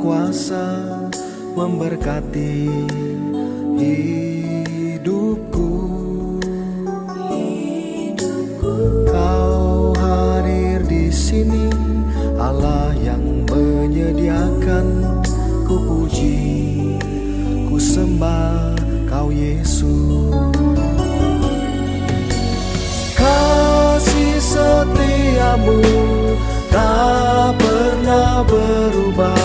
Kuasa memberkati hidupku. Kau hadir di sini, Allah yang menyediakan. Ku puji, ku sembah Kau Yesus. Kasih setiamu tak pernah berubah.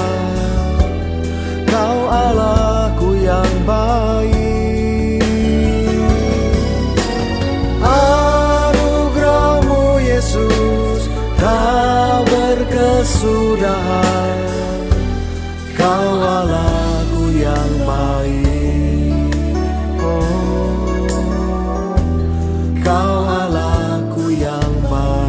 Kau Allahku yang baik. Anugerah-Mu Yesus tak berkesudahan. Kau Allahku yang baik. Oh, Kau Allahku yang baik.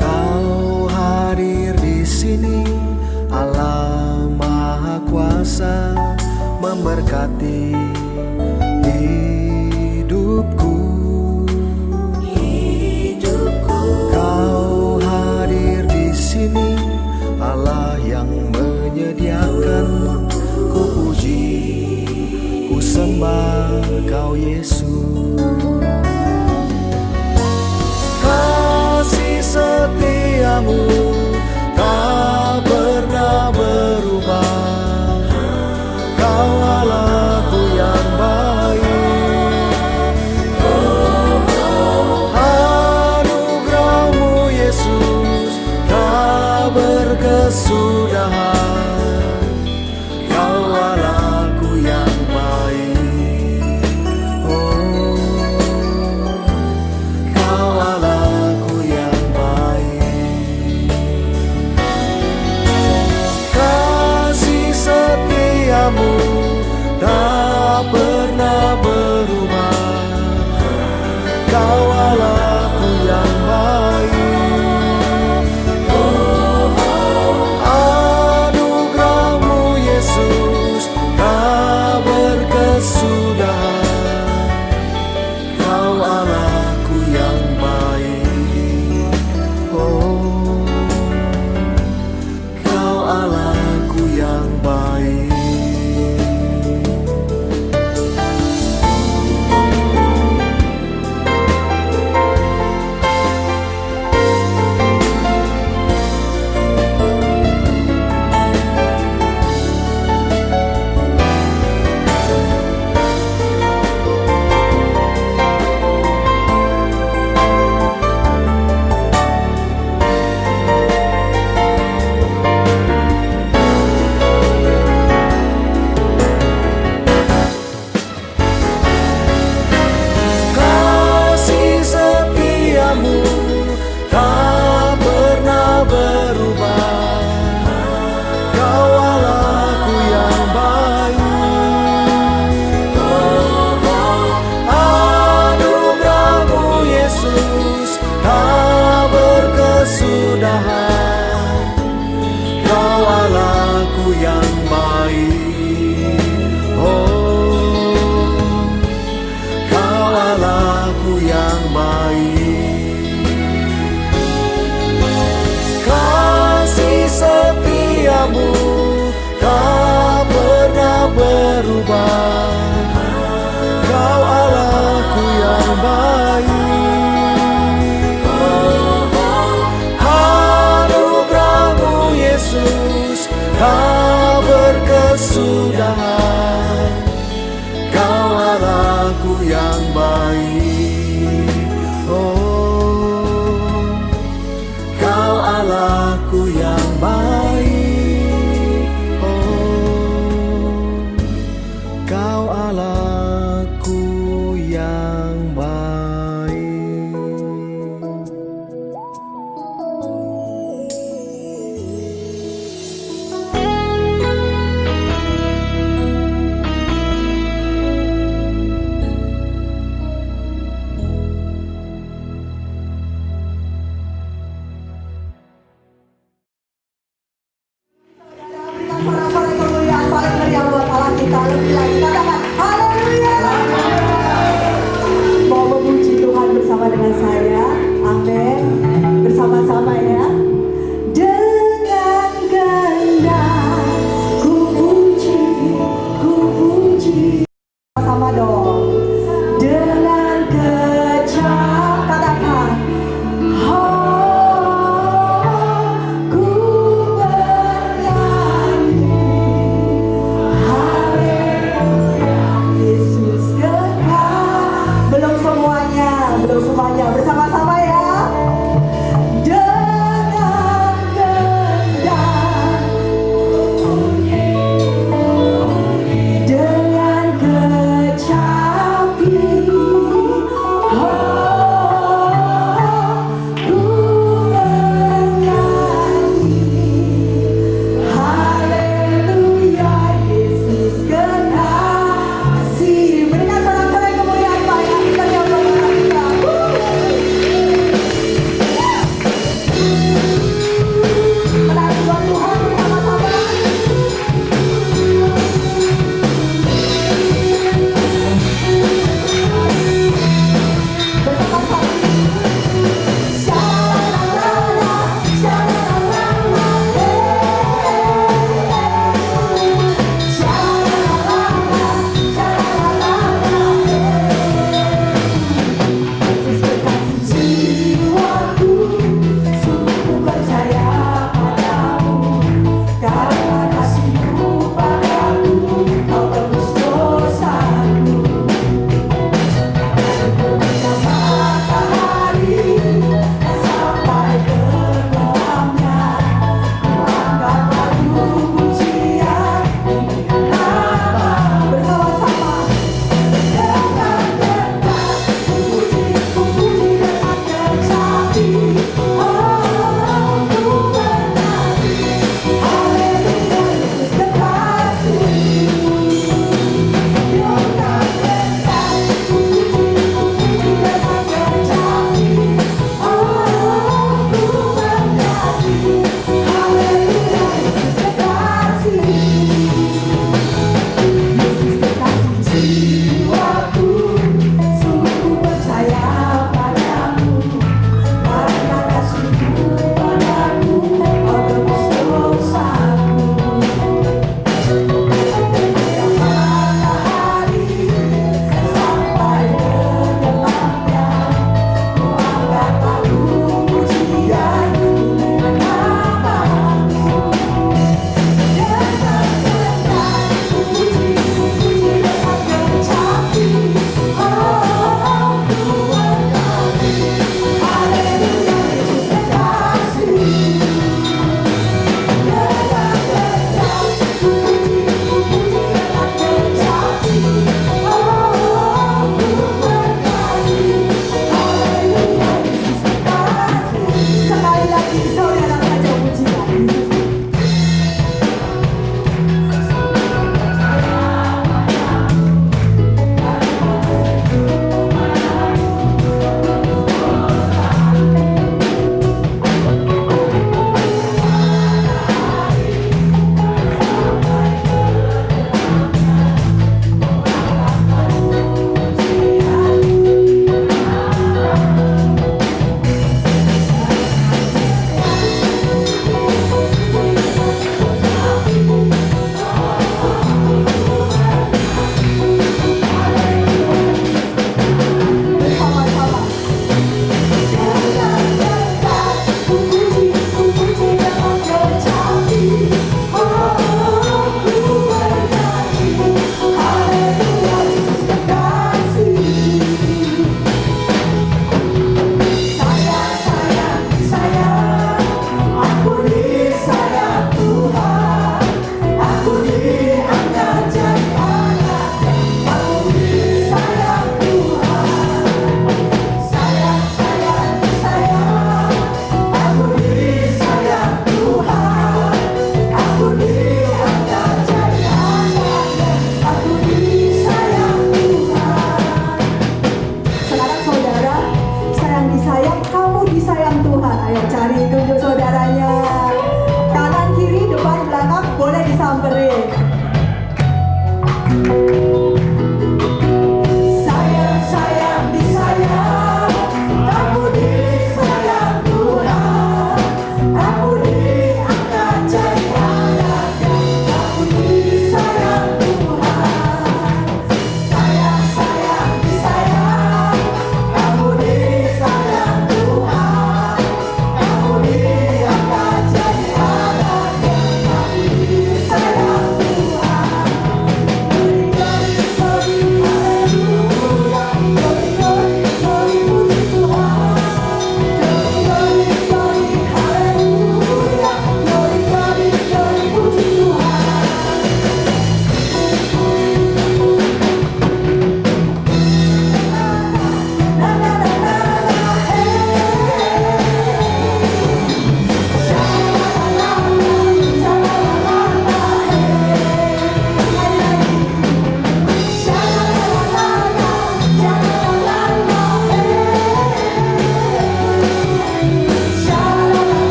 Kau hadir di sini, Allah Maha Kuasa memberkati hidupku. Kau hadir di sini, Allah yang menyediakan. Ku puji, ku sembah Kau Yesus. Kasih setiamu tak pernah berubah. Kau Allahku yang baik. Anugerah-Mu Yesus tak berkesudahan. Kau Allahku yang baik. Oh, Kau Allahku yang baik. Kasih setiamu tak pernah berubah. Kau Allahku yang baik. Anugerah-Mu Yesus tak berkesudahan. Kau Allahku yang baik. Oh, Kau Allahku yang baik. Kasih setiamu tak pernah berubah. Kau Allahku yang baik. Anugerah-Mu Yesus tak berkesudahan. Kau Allahku yang baik. Oh, Kau Allahku yang baik. Kasih setiamu tak pernah berubah. Kau Allahku yang baik. Anugerah-Mu Yesus tak berkesudahan. Kau Allahku yang baik. Oh, Kau Allahku yang baik. Oh,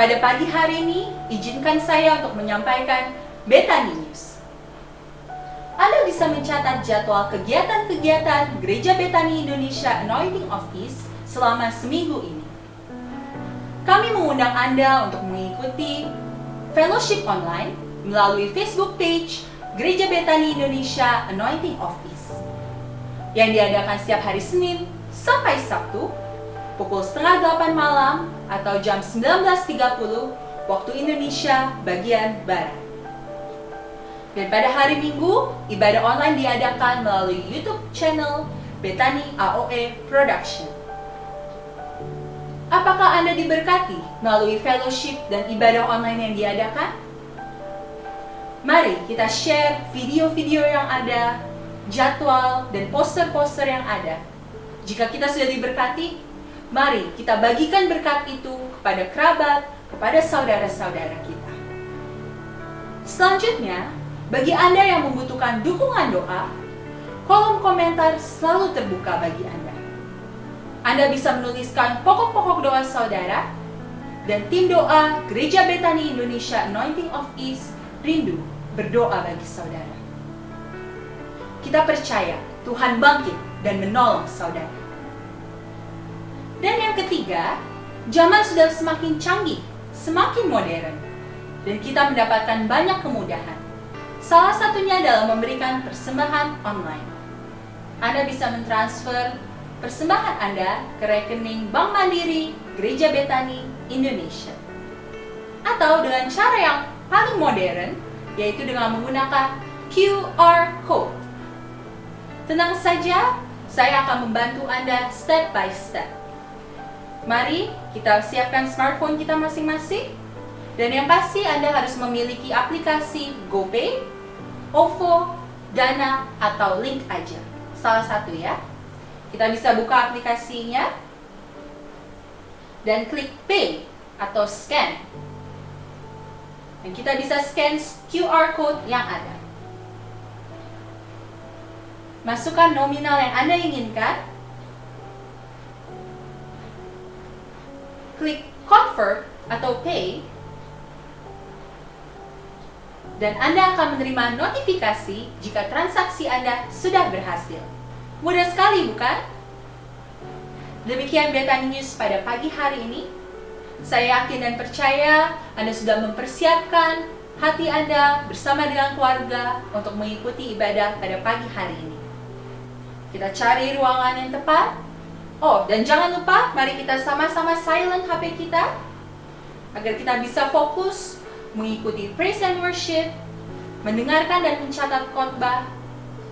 Pada pagi hari ini, izinkan saya untuk menyampaikan Bethany News. Anda bisa mencatat jadwal kegiatan-kegiatan Gereja Bethany Indonesia Anointing Office selama seminggu ini. Kami mengundang Anda untuk mengikuti fellowship online melalui Facebook page Gereja Bethany Indonesia Anointing Office yang diadakan setiap hari Senin sampai Sabtu pukul 7:30 malam atau jam 19.30 waktu Indonesia bagian Barat. Dan pada hari Minggu, ibadah online diadakan melalui YouTube channel Bethany AOE Production. Apakah Anda diberkati melalui fellowship dan ibadah online yang diadakan? Mari kita share video-video yang ada, jadwal, dan poster-poster yang ada. Jika kita sudah diberkati, mari kita bagikan berkat itu kepada kerabat, kepada saudara-saudara kita. Selanjutnya, bagi Anda yang membutuhkan dukungan doa, kolom komentar selalu terbuka bagi Anda. Anda bisa menuliskan pokok-pokok doa saudara, dan tim doa Gereja Bethany Indonesia Anointing Office rindu berdoa bagi saudara. Kita percaya Tuhan bangkit dan menolong saudara. Dan yang ketiga, zaman sudah semakin canggih, semakin modern, dan kita mendapatkan banyak kemudahan. Salah satunya adalah memberikan persembahan online. Anda bisa mentransfer persembahan Anda ke rekening Bank Mandiri Gereja Bethany Indonesia. Atau dengan cara yang paling modern, yaitu dengan menggunakan QR Code. Tenang saja, saya akan membantu Anda step by step. Mari kita siapkan smartphone kita masing-masing. Dan yang pasti Anda harus memiliki aplikasi GoPay, OVO, Dana, atau Link aja. Salah satu ya. Kita bisa buka aplikasinya dan klik Pay atau Scan. Dan kita bisa scan QR Code yang ada. Masukkan nominal yang Anda inginkan. Klik Confirm atau Pay. Dan Anda akan menerima notifikasi jika transaksi Anda sudah berhasil. Mudah sekali, bukan? Demikian Bethany News pada pagi hari ini. Saya yakin dan percaya Anda sudah mempersiapkan hati Anda bersama dengan keluarga untuk mengikuti ibadah pada pagi hari ini. Kita cari ruangan yang tepat. Oh, dan jangan lupa, mari kita sama-sama silent HP kita agar kita bisa fokus mengikuti praise and worship, mendengarkan dan mencatat khotbah,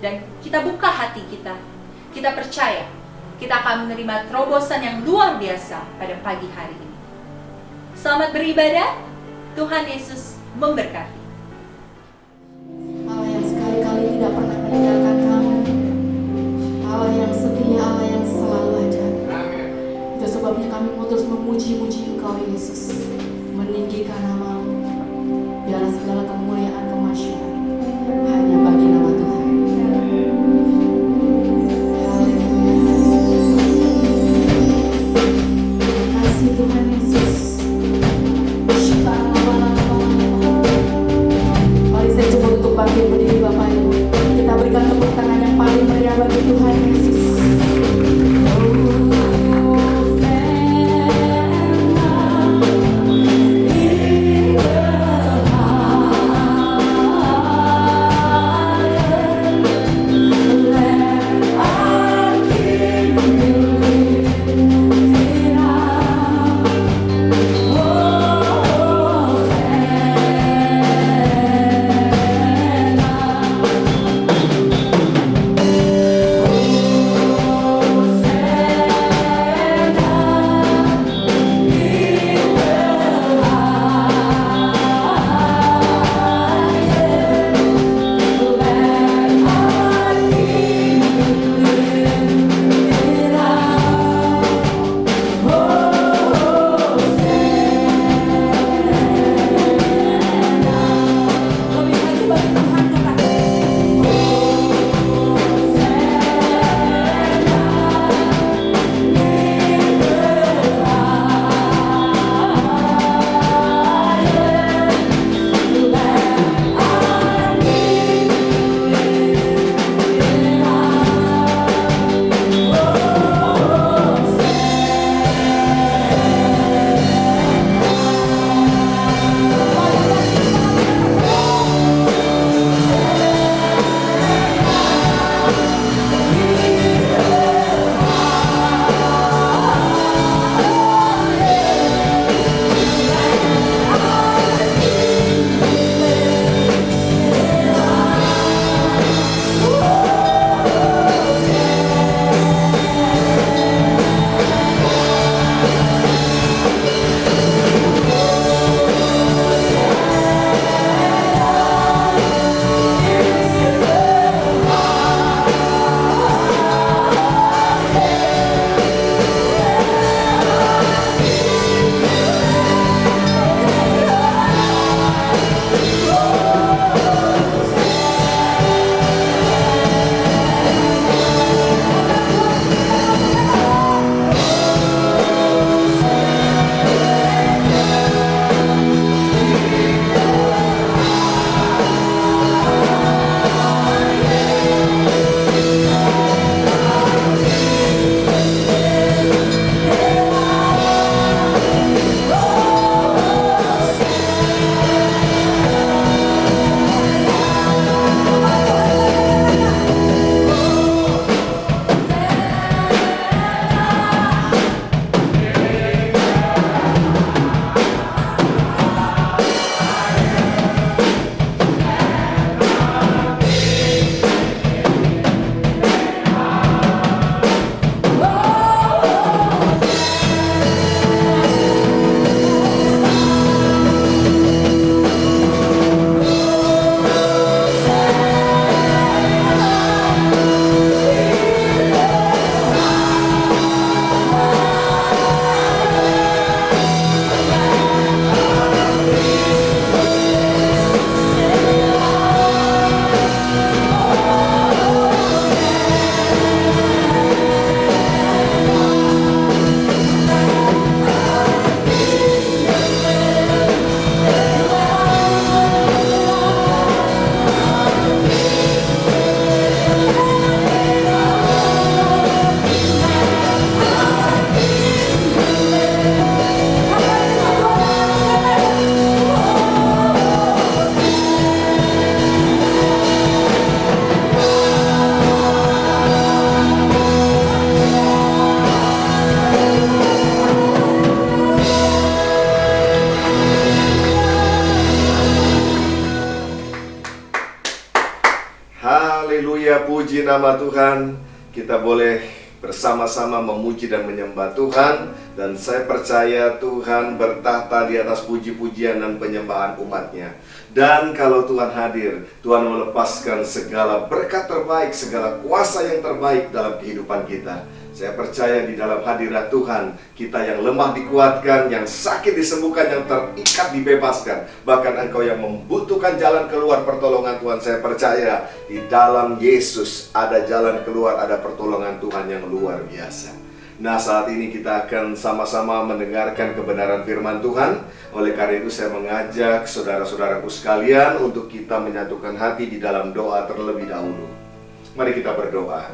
dan kita buka hati kita. Kita percaya kita akan menerima terobosan yang luar biasa pada pagi hari ini. Selamat beribadah, Tuhan Yesus memberkati. Allah yang sekali-kali tidak pernah meninggalkan kamu, Allah yang setia, Allah yang selalu ada. Itu sebabnya kami mau terus memuji-muji Engkau Yesus, meninggikan nama-Mu. Biarlah segala kemuliaan kemasyuran hanya bagi nama Tuhan. Tuhan Yesus, Haleluya, puji nama Tuhan. Kita boleh bersama-sama memuji dan menyembah Tuhan. Dan saya percaya Tuhan bertahta di atas puji-pujian dan penyembahan umatnya. Dan kalau Tuhan hadir, Tuhan melepaskan segala berkat terbaik, segala kuasa yang terbaik dalam kehidupan kita. Saya percaya di dalam hadirat Tuhan, kita yang lemah dikuatkan, yang sakit disembuhkan, yang terikat dibebaskan. Bahkan engkau yang membutuhkan jalan keluar pertolongan Tuhan, saya percaya di dalam Yesus ada jalan keluar, ada pertolongan Tuhan yang luar biasa. Nah, saat ini kita akan sama-sama mendengarkan kebenaran firman Tuhan. Oleh karena itu saya mengajak saudara-saudaraku sekalian untuk kita menyatukan hati di dalam doa terlebih dahulu. Mari kita berdoa.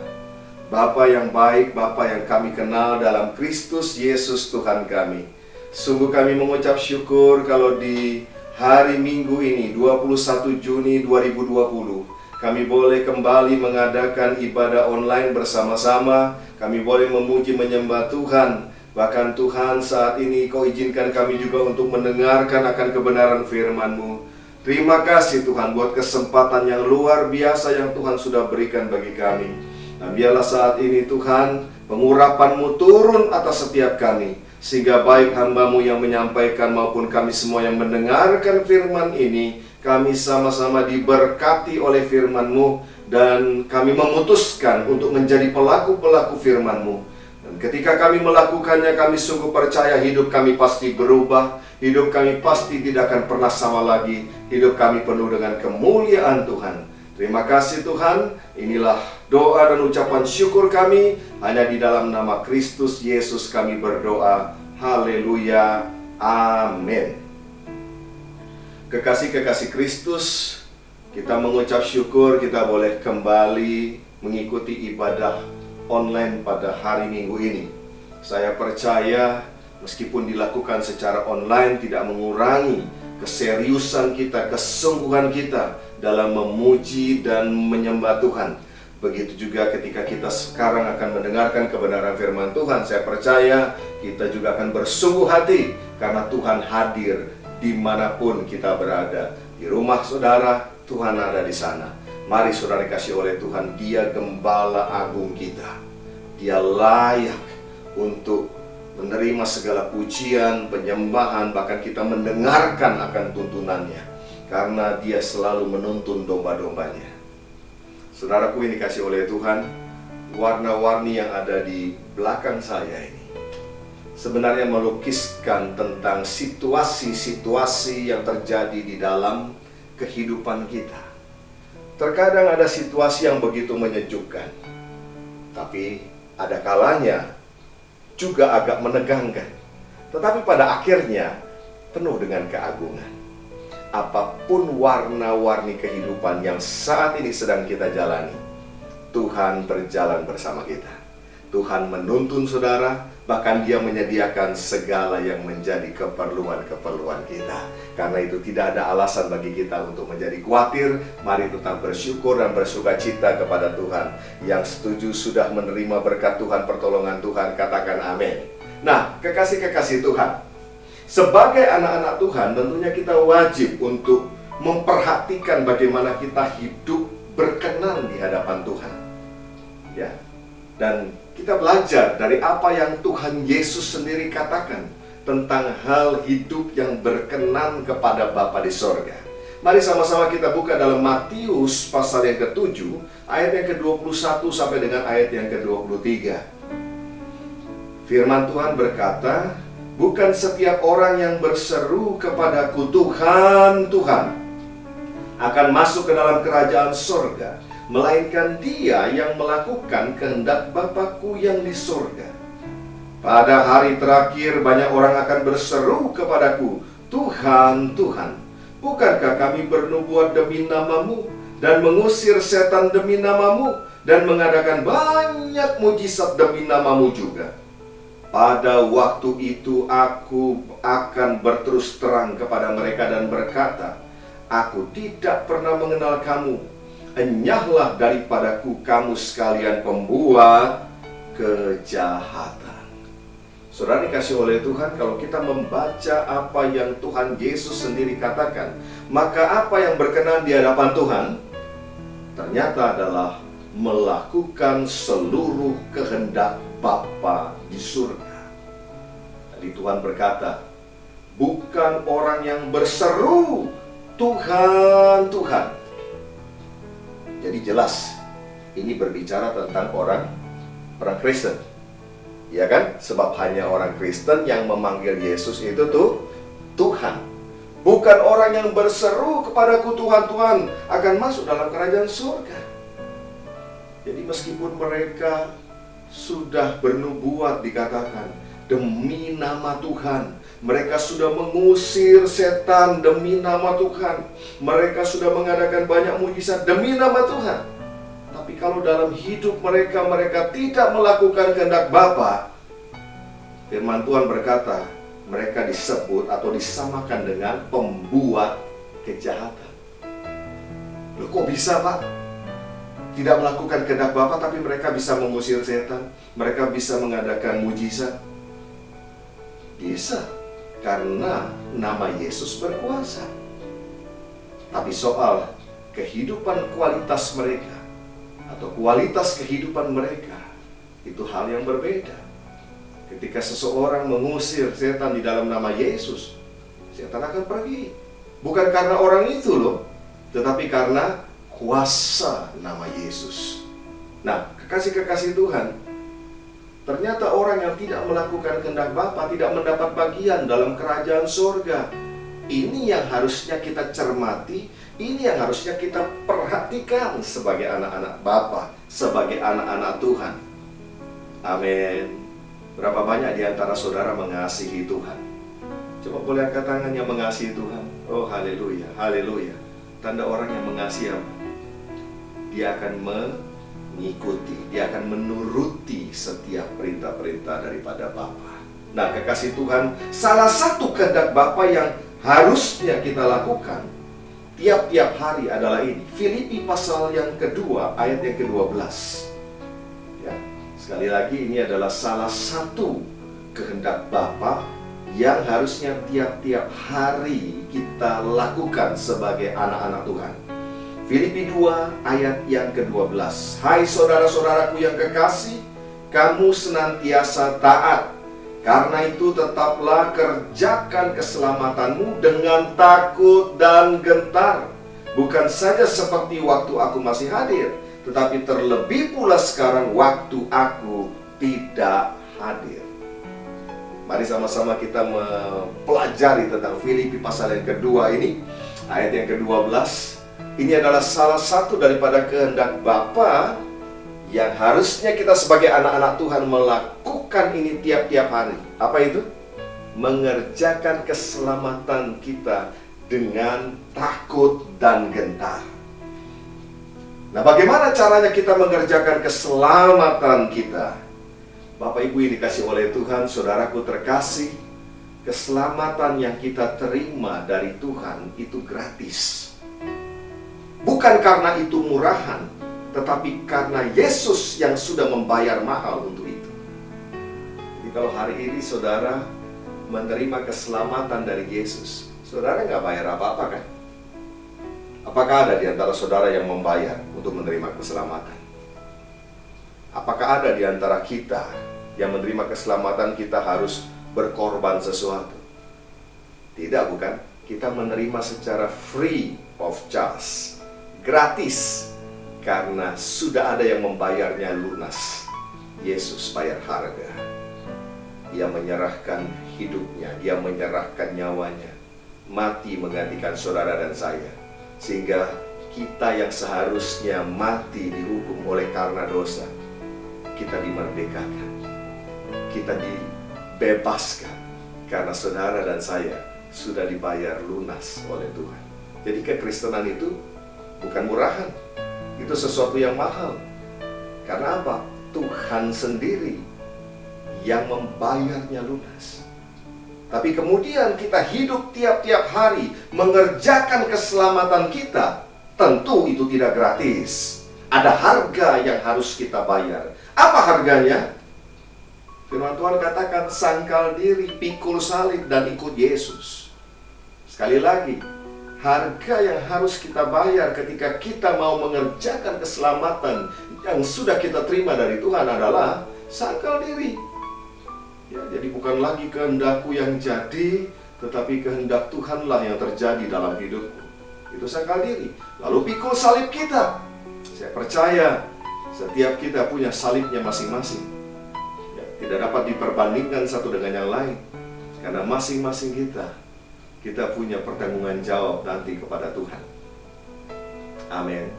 Bapa yang baik, Bapa yang kami kenal dalam Kristus Yesus Tuhan kami. Sungguh kami mengucap syukur kalau di hari Minggu ini 21 Juni 2020 kami boleh kembali mengadakan ibadah online bersama-sama. Kami boleh memuji menyembah Tuhan. Bahkan Tuhan saat ini Kau izinkan kami juga untuk mendengarkan akan kebenaran firman-Mu. Terima kasih Tuhan buat kesempatan yang luar biasa yang Tuhan sudah berikan bagi kami. Nah, biarlah saat ini Tuhan, pengurapan-Mu turun atas setiap kami, sehingga baik hamba-Mu yang menyampaikan maupun kami semua yang mendengarkan firman ini, kami sama-sama diberkati oleh firman-Mu, dan kami memutuskan untuk menjadi pelaku-pelaku firman-Mu. Dan ketika kami melakukannya, kami sungguh percaya hidup kami pasti berubah, hidup kami pasti tidak akan pernah sama lagi, hidup kami penuh dengan kemuliaan Tuhan. Terima kasih Tuhan, inilah doa dan ucapan syukur kami. Hanya di dalam nama Kristus Yesus kami berdoa. Haleluya, amin. Kekasih-kekasih Kristus, kita mengucap syukur kita boleh kembali mengikuti ibadah online pada hari Minggu ini. Saya percaya meskipun dilakukan secara online tidak mengurangi keseriusan kita, kesungguhan kita dalam memuji dan menyembah Tuhan. Begitu juga ketika kita sekarang akan mendengarkan kebenaran firman Tuhan, saya percaya kita juga akan bersungguh hati karena Tuhan hadir dimanapun kita berada. Di rumah saudara, Tuhan ada di sana. Mari saudara dikasih oleh Tuhan, Dia Gembala Agung kita. Dia layak untuk menerima segala pujian, penyembahan, bahkan kita mendengarkan akan tuntunannya. Karena Dia selalu menuntun domba-dombanya. Saudaraku ini dikasih oleh Tuhan, warna-warni yang ada di belakang saya ini sebenarnya melukiskan tentang situasi-situasi yang terjadi di dalam kehidupan kita. Terkadang ada situasi yang begitu menyejukkan, tapi ada kalanya juga agak menegangkan, tetapi pada akhirnya penuh dengan keagungan. Apapun warna-warni kehidupan yang saat ini sedang kita jalani, Tuhan berjalan bersama kita. Tuhan menuntun saudara, bahkan Dia menyediakan segala yang menjadi keperluan-keperluan kita. Karena itu tidak ada alasan bagi kita untuk menjadi khawatir. Mari tetap bersyukur dan bersukacita kepada Tuhan. Yang setuju sudah menerima berkat Tuhan, pertolongan Tuhan, katakan amin. Nah, kekasih-kekasih Tuhan, sebagai anak-anak Tuhan, tentunya kita wajib untuk memperhatikan bagaimana kita hidup berkenan di hadapan Tuhan. Ya. Dan kita belajar dari apa yang Tuhan Yesus sendiri katakan tentang hal hidup yang berkenan kepada Bapa di sorga. Mari sama-sama kita buka dalam Matius pasal yang ke-7, ayat yang ke-21 sampai dengan ayat yang ke-23. Firman Tuhan berkata, bukan setiap orang yang berseru kepadaku, Tuhan, Tuhan, akan masuk ke dalam kerajaan sorga, melainkan dia yang melakukan kehendak Bapa-Ku yang di sorga. Pada hari terakhir banyak orang akan berseru kepadaku, Tuhan, Tuhan, bukankah kami bernubuat demi nama-Mu dan mengusir setan demi nama-Mu dan mengadakan banyak mujizat demi nama-Mu juga? Pada waktu itu aku akan berterus terang kepada mereka dan berkata, aku tidak pernah mengenal kamu. Enyahlah daripadaku kamu sekalian pembuat kejahatan. Saudara dikasih oleh Tuhan, kalau kita membaca apa yang Tuhan Yesus sendiri katakan, maka apa yang berkenan di hadapan Tuhan ternyata adalah melakukan seluruh kehendak Bapa di surga. Tadi Tuhan berkata, bukan orang yang berseru, Tuhan, Tuhan. Jadi jelas, ini berbicara tentang orang Kristen. Ya kan? Sebab hanya orang Kristen yang memanggil Yesus itu tuh Tuhan. Bukan orang yang berseru kepadaku Tuhan, Tuhan akan masuk dalam kerajaan surga. Jadi meskipun mereka sudah bernubuat dikatakan demi nama Tuhan, mereka sudah mengusir setan demi nama Tuhan, mereka sudah mengadakan banyak mujizat demi nama Tuhan. Tapi kalau dalam hidup mereka tidak melakukan kehendak Bapa, firman Tuhan berkata, mereka disebut atau disamakan dengan pembuat kejahatan. Loh, kok bisa, Pak? Tidak melakukan kehendak Bapa, tapi mereka bisa mengusir setan, mereka bisa mengadakan mujizat. Bisa, karena nama Yesus berkuasa. Tapi soal kehidupan kualitas mereka atau kualitas kehidupan mereka, itu hal yang berbeda. Ketika seseorang mengusir setan di dalam nama Yesus, setan akan pergi. Bukan karena orang itu loh, tetapi karena kuasa nama Yesus. Nah, kekasih-kekasih Tuhan, ternyata orang yang tidak melakukan kehendak Bapa tidak mendapat bagian dalam kerajaan surga. Ini yang harusnya kita cermati, ini yang harusnya kita perhatikan sebagai anak-anak Bapa, sebagai anak-anak Tuhan. Amin. Berapa banyak di antara saudara mengasihi Tuhan? Coba boleh angkat tangan yang mengasihi Tuhan. Oh, haleluya, haleluya. Tanda orang yang mengasihi apa? Dia akan mengikuti, dia akan menuruti setiap perintah-perintah daripada Bapa. Nah, kekasih Tuhan, salah satu kehendak Bapa yang harusnya kita lakukan tiap-tiap hari adalah ini. Filipi pasal yang kedua, ayat yang ke-12. Ya, sekali lagi ini adalah salah satu kehendak Bapa yang harusnya tiap-tiap hari kita lakukan sebagai anak-anak Tuhan. Filipi 2 ayat yang ke-12. Hai saudara-saudaraku yang kekasih, kamu senantiasa taat. Karena itu tetaplah kerjakan keselamatanmu dengan takut dan gentar. Bukan saja seperti waktu aku masih hadir, tetapi terlebih pula sekarang waktu aku tidak hadir. Mari sama-sama kita mempelajari tentang Filipi pasal yang kedua ini, ayat yang ke-12. Ini adalah salah satu daripada kehendak Bapa yang harusnya kita sebagai anak-anak Tuhan melakukan ini tiap-tiap hari. Apa itu? Mengerjakan keselamatan kita dengan takut dan gentar. Nah, bagaimana caranya kita mengerjakan keselamatan kita? Bapak Ibu yang dikasih oleh Tuhan, saudaraku terkasih, keselamatan yang kita terima dari Tuhan itu gratis. Bukan karena itu murahan, tetapi karena Yesus yang sudah membayar mahal untuk itu. Jadi kalau hari ini saudara menerima keselamatan dari Yesus, saudara nggak bayar apa-apa kan? Apakah ada di antara saudara yang membayar untuk menerima keselamatan? Apakah ada di antara kita yang menerima keselamatan kita harus berkorban sesuatu? Tidak, bukan? Kita menerima secara free of charge, gratis, karena sudah ada yang membayarnya lunas. Yesus bayar harga. Dia menyerahkan hidupnya, dia menyerahkan nyawanya, mati menggantikan saudara dan saya, sehingga kita yang seharusnya mati dihukum oleh karena dosa, kita dimerdekakan, kita dibebaskan, karena saudara dan saya sudah dibayar lunas oleh Tuhan. Jadi kekristenan itu bukan murahan, itu sesuatu yang mahal. Karena apa? Tuhan sendiri yang membayarnya lunas. Tapi kemudian kita hidup tiap-tiap hari mengerjakan keselamatan kita. Tentu itu tidak gratis. Ada harga yang harus kita bayar. Apa harganya? Firman Tuhan katakan, sangkal diri, pikul salib, dan ikut Yesus. Sekali lagi, harga yang harus kita bayar ketika kita mau mengerjakan keselamatan yang sudah kita terima dari Tuhan adalah sangkal diri. Ya, jadi bukan lagi kehendakku yang jadi, tetapi kehendak Tuhanlah yang terjadi dalam hidupku. Itu sangkal diri. Lalu pikul salib kita. Saya percaya setiap kita punya salibnya masing-masing. Ya, tidak dapat diperbandingkan satu dengan yang lain. Karena masing-masing kita punya pertanggungan jawab nanti kepada Tuhan. Amin.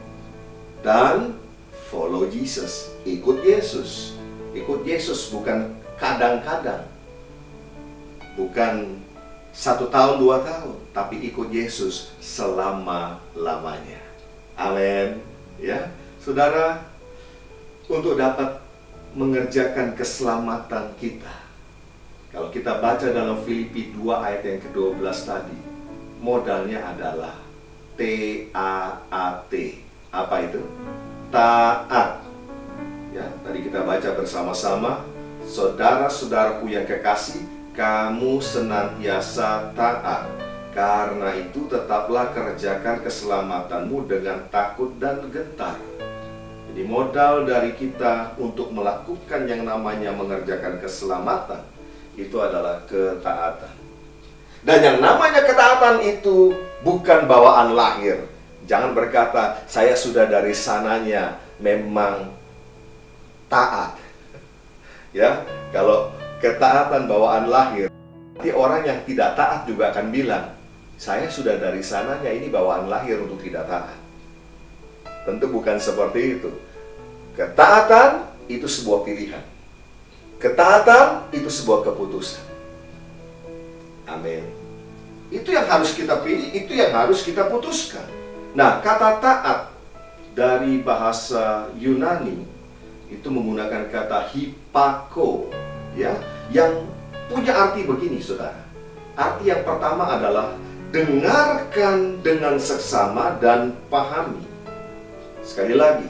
Dan follow Jesus. Ikut Yesus. Ikut Yesus bukan kadang-kadang. Bukan 1 tahun, 2 tahun. Tapi ikut Yesus selama-lamanya. Amin. Ya, saudara, untuk dapat mengerjakan keselamatan kita, kalau kita baca dalam Filipi 2 ayat yang ke-12 tadi, modalnya adalah T-A-A-T. Apa itu? Taat. Ya, tadi kita baca bersama-sama, saudara-saudaraku yang kekasih, kamu senantiasa taat. Karena itu tetaplah kerjakan keselamatanmu dengan takut dan gentar. Jadi modal dari kita untuk melakukan yang namanya mengerjakan keselamatan itu adalah ketaatan. Dan yang namanya ketaatan itu bukan bawaan lahir. Jangan berkata, saya sudah dari sananya memang taat. Ya, kalau ketaatan bawaan lahir, nanti orang yang tidak taat juga akan bilang, saya sudah dari sananya ini bawaan lahir untuk tidak taat. Tentu bukan seperti itu. Ketaatan itu sebuah pilihan. Ketaatan itu sebuah keputusan. Amin. Itu yang harus kita pilih, itu yang harus kita putuskan. Nah, kata taat dari bahasa Yunani itu menggunakan kata hipako, ya, yang punya arti begini, saudara. Arti yang pertama adalah dengarkan dengan seksama dan pahami. Sekali lagi,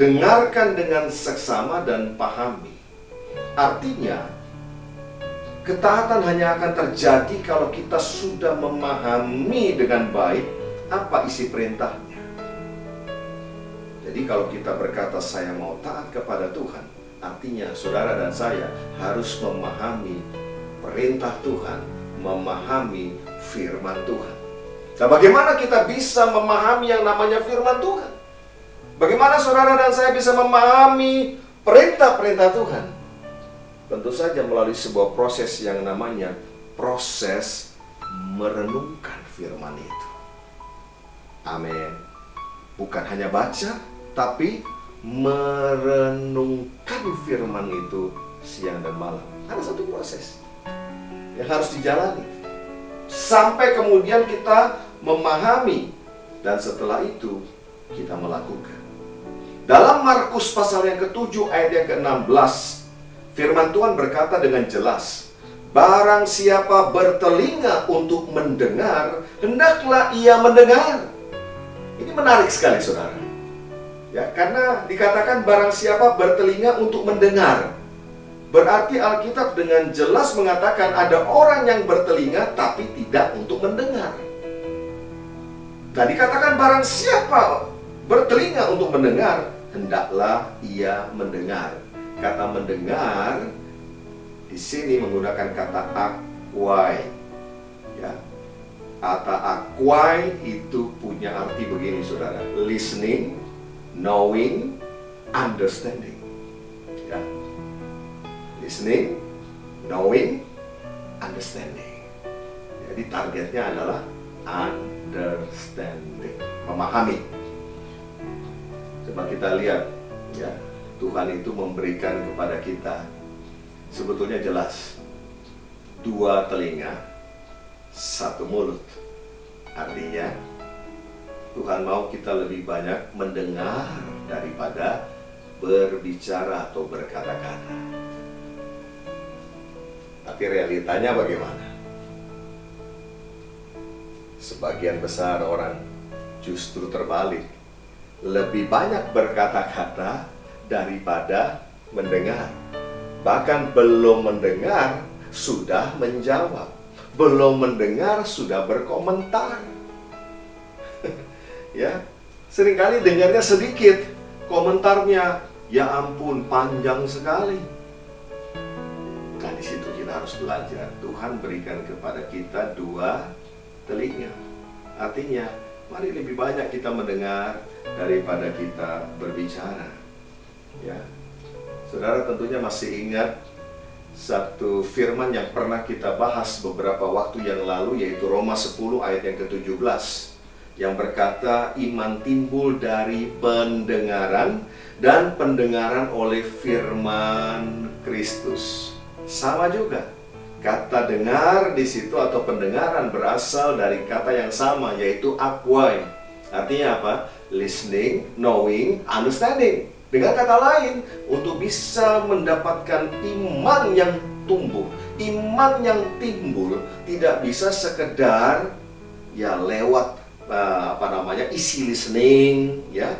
dengarkan dengan seksama dan pahami. Artinya, ketaatan hanya akan terjadi kalau kita sudah memahami dengan baik apa isi perintahnya. Jadi kalau kita berkata saya mau taat kepada Tuhan, artinya saudara dan saya harus memahami perintah Tuhan, memahami firman Tuhan. Nah, bagaimana kita bisa memahami yang namanya firman Tuhan? Bagaimana saudara dan saya bisa memahami perintah-perintah Tuhan? Tentu saja melalui sebuah proses yang namanya proses merenungkan firman itu. Amin. Bukan hanya baca, tapi merenungkan firman itu siang dan malam. Ada satu proses yang harus dijalani sampai kemudian kita memahami, dan setelah itu kita melakukan. Dalam Markus pasal yang ke-7 ayat yang ke-16, firman Tuhan berkata dengan jelas, barang siapa bertelinga untuk mendengar, hendaklah ia mendengar. Ini menarik sekali, saudara. Ya, karena dikatakan barang siapa bertelinga untuk mendengar. Berarti Alkitab dengan jelas mengatakan ada orang yang bertelinga tapi tidak untuk mendengar. Nah, dikatakan barang siapa bertelinga untuk mendengar, hendaklah ia mendengar. Kata mendengar di sini menggunakan kata akwai. Ya. Kata akwai itu punya arti begini, saudara. Listening, knowing, understanding. Ya. Listening, knowing, understanding. Jadi targetnya adalah understanding, memahami. Coba kita lihat, ya, Tuhan itu memberikan kepada kita sebetulnya jelas 2 telinga, 1 mulut. Artinya Tuhan mau kita lebih banyak mendengar daripada berbicara atau berkata-kata. Tapi realitanya bagaimana? Sebagian besar orang justru terbalik, lebih banyak berkata-kata daripada mendengar. Bahkan belum mendengar sudah menjawab, belum mendengar sudah berkomentar. Ya, seringkali dengarnya sedikit, komentarnya, ya ampun, panjang sekali. Nah, di situ kita harus belajar. Tuhan berikan kepada kita 2 telinga. Artinya, mari lebih banyak kita mendengar daripada kita berbicara. Ya, saudara tentunya masih ingat satu firman yang pernah kita bahas beberapa waktu yang lalu, yaitu Roma 10 ayat yang ke-17, yang berkata iman timbul dari pendengaran dan pendengaran oleh firman Kristus. Sama juga, kata dengar di situ atau pendengaran berasal dari kata yang sama, yaitu akwai. Artinya apa? Listening, knowing, understanding. Dengan kata lain, untuk bisa mendapatkan iman yang tumbuh, iman yang timbul, tidak bisa sekedar ya lewat isi listening, ya,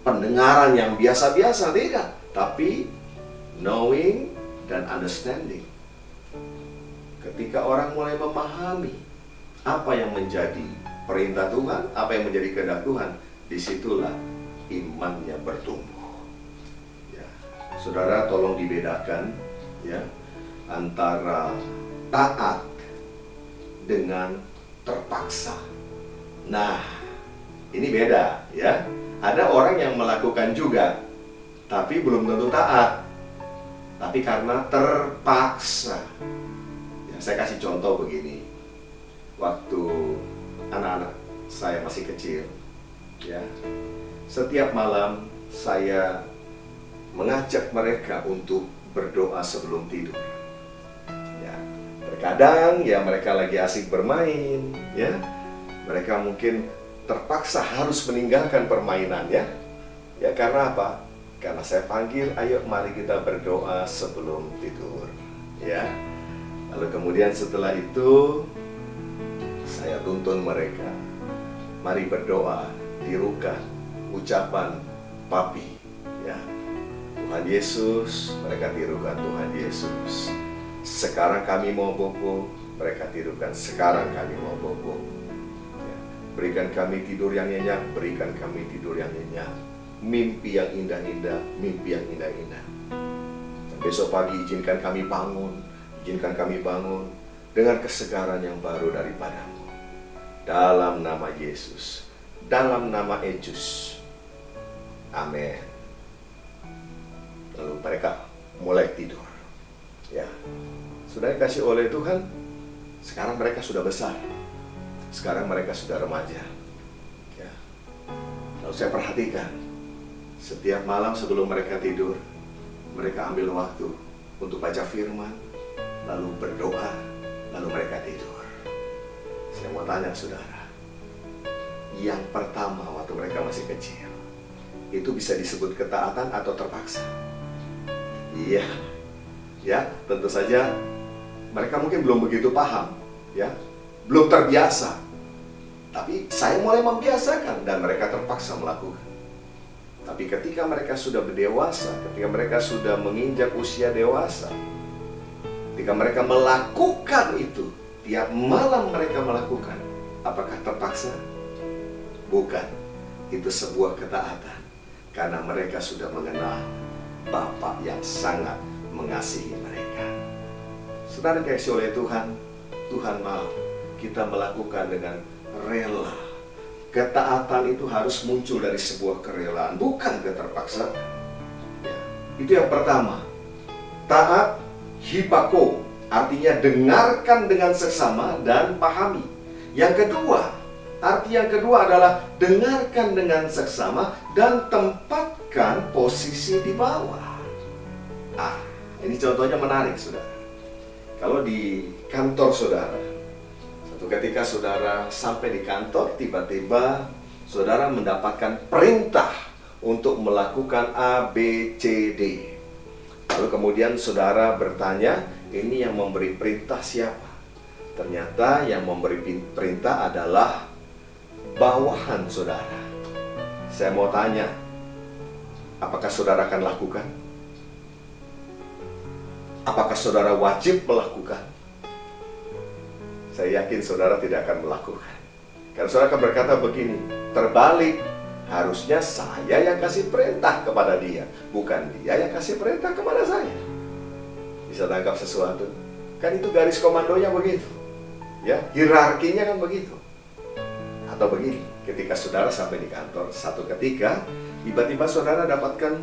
pendengaran yang biasa-biasa, tidak, tapi knowing dan understanding. Ketika orang mulai memahami apa yang menjadi perintah Tuhan, apa yang menjadi kehendak Tuhan, disitulah imannya bertumbuh. Ya, saudara, tolong dibedakan ya antara taat dengan terpaksa. Nah, ini beda ya. Ada orang yang melakukan juga, tapi belum tentu taat, tapi karena terpaksa. Ya, saya kasih contoh begini. Waktu anak-anak saya masih kecil, ya, setiap malam saya mengajak mereka untuk berdoa sebelum tidur. Ya, terkadang ya mereka lagi asik bermain, ya, mereka mungkin terpaksa harus meninggalkan permainannya. Ya, karena apa? Karena saya panggil, ayo mari kita berdoa sebelum tidur. Ya, lalu kemudian setelah itu saya tuntun mereka, mari berdoa, tirukan ucapan Papi, ya, Tuhan Yesus. Mereka tirukan Tuhan Yesus. Sekarang kami mau bobo, mereka tirukan sekarang kami mau bobo. Ya, berikan kami tidur yang nyenyak, berikan kami tidur yang nyenyak. Mimpi yang indah-indah, mimpi yang indah-indah. Dan besok pagi izinkan kami bangun, izinkan kami bangun dengan kesegaran yang baru daripadamu. Dalam nama Yesus, dalam nama Yesus. Amin. Lalu mereka mulai tidur. Ya, sudah dikasih oleh Tuhan. Sekarang mereka sudah besar. Sekarang mereka sudah remaja. Ya. Lalu saya perhatikan, setiap malam sebelum mereka tidur, mereka ambil waktu untuk baca firman, lalu berdoa, lalu mereka tidur. Saya mau tanya saudara, yang pertama waktu mereka masih kecil, itu bisa disebut ketaatan atau terpaksa? Iya, ya, tentu saja mereka mungkin belum begitu paham, ya, belum terbiasa. Tapi saya mulai membiasakan dan mereka terpaksa melakukan. Tapi ketika mereka sudah berdewasa, ketika mereka sudah menginjak usia dewasa, ketika mereka melakukan itu, tiap malam mereka melakukan, apakah terpaksa? Bukan. Itu sebuah ketaatan. Karena mereka sudah mengenal Bapa yang sangat mengasihi mereka. Saudara dikasihi oleh Tuhan, Tuhan mau kita melakukan dengan rela. Ketaatan itu harus muncul dari sebuah kerelaan, bukan keterpaksaan. Ya, itu yang pertama. Taat, hipako, artinya dengarkan dengan seksama dan pahami. Yang kedua, arti yang kedua adalah dengarkan dengan seksama dan tempatkan posisi di bawah. Ini contohnya menarik, saudara. Kalau di kantor saudara, satu ketika saudara sampai di kantor, tiba-tiba saudara mendapatkan perintah untuk melakukan A, B, C, D. Lalu kemudian saudara bertanya, ini yang memberi perintah siapa? Ternyata yang memberi perintah adalah bawahan saudara. Saya mau tanya, apakah saudara akan lakukan? Apakah saudara wajib melakukan? Saya yakin saudara tidak akan melakukan. Karena saudara akan berkata begini, terbalik, harusnya saya yang kasih perintah kepada dia, bukan dia yang kasih perintah kepada saya. Bisa tangkap sesuatu? Kan itu garis komandonya begitu. Ya, hierarkinya kan begitu. Atau begini, ketika saudara sampai di kantor, satu ketika tiba-tiba saudara dapatkan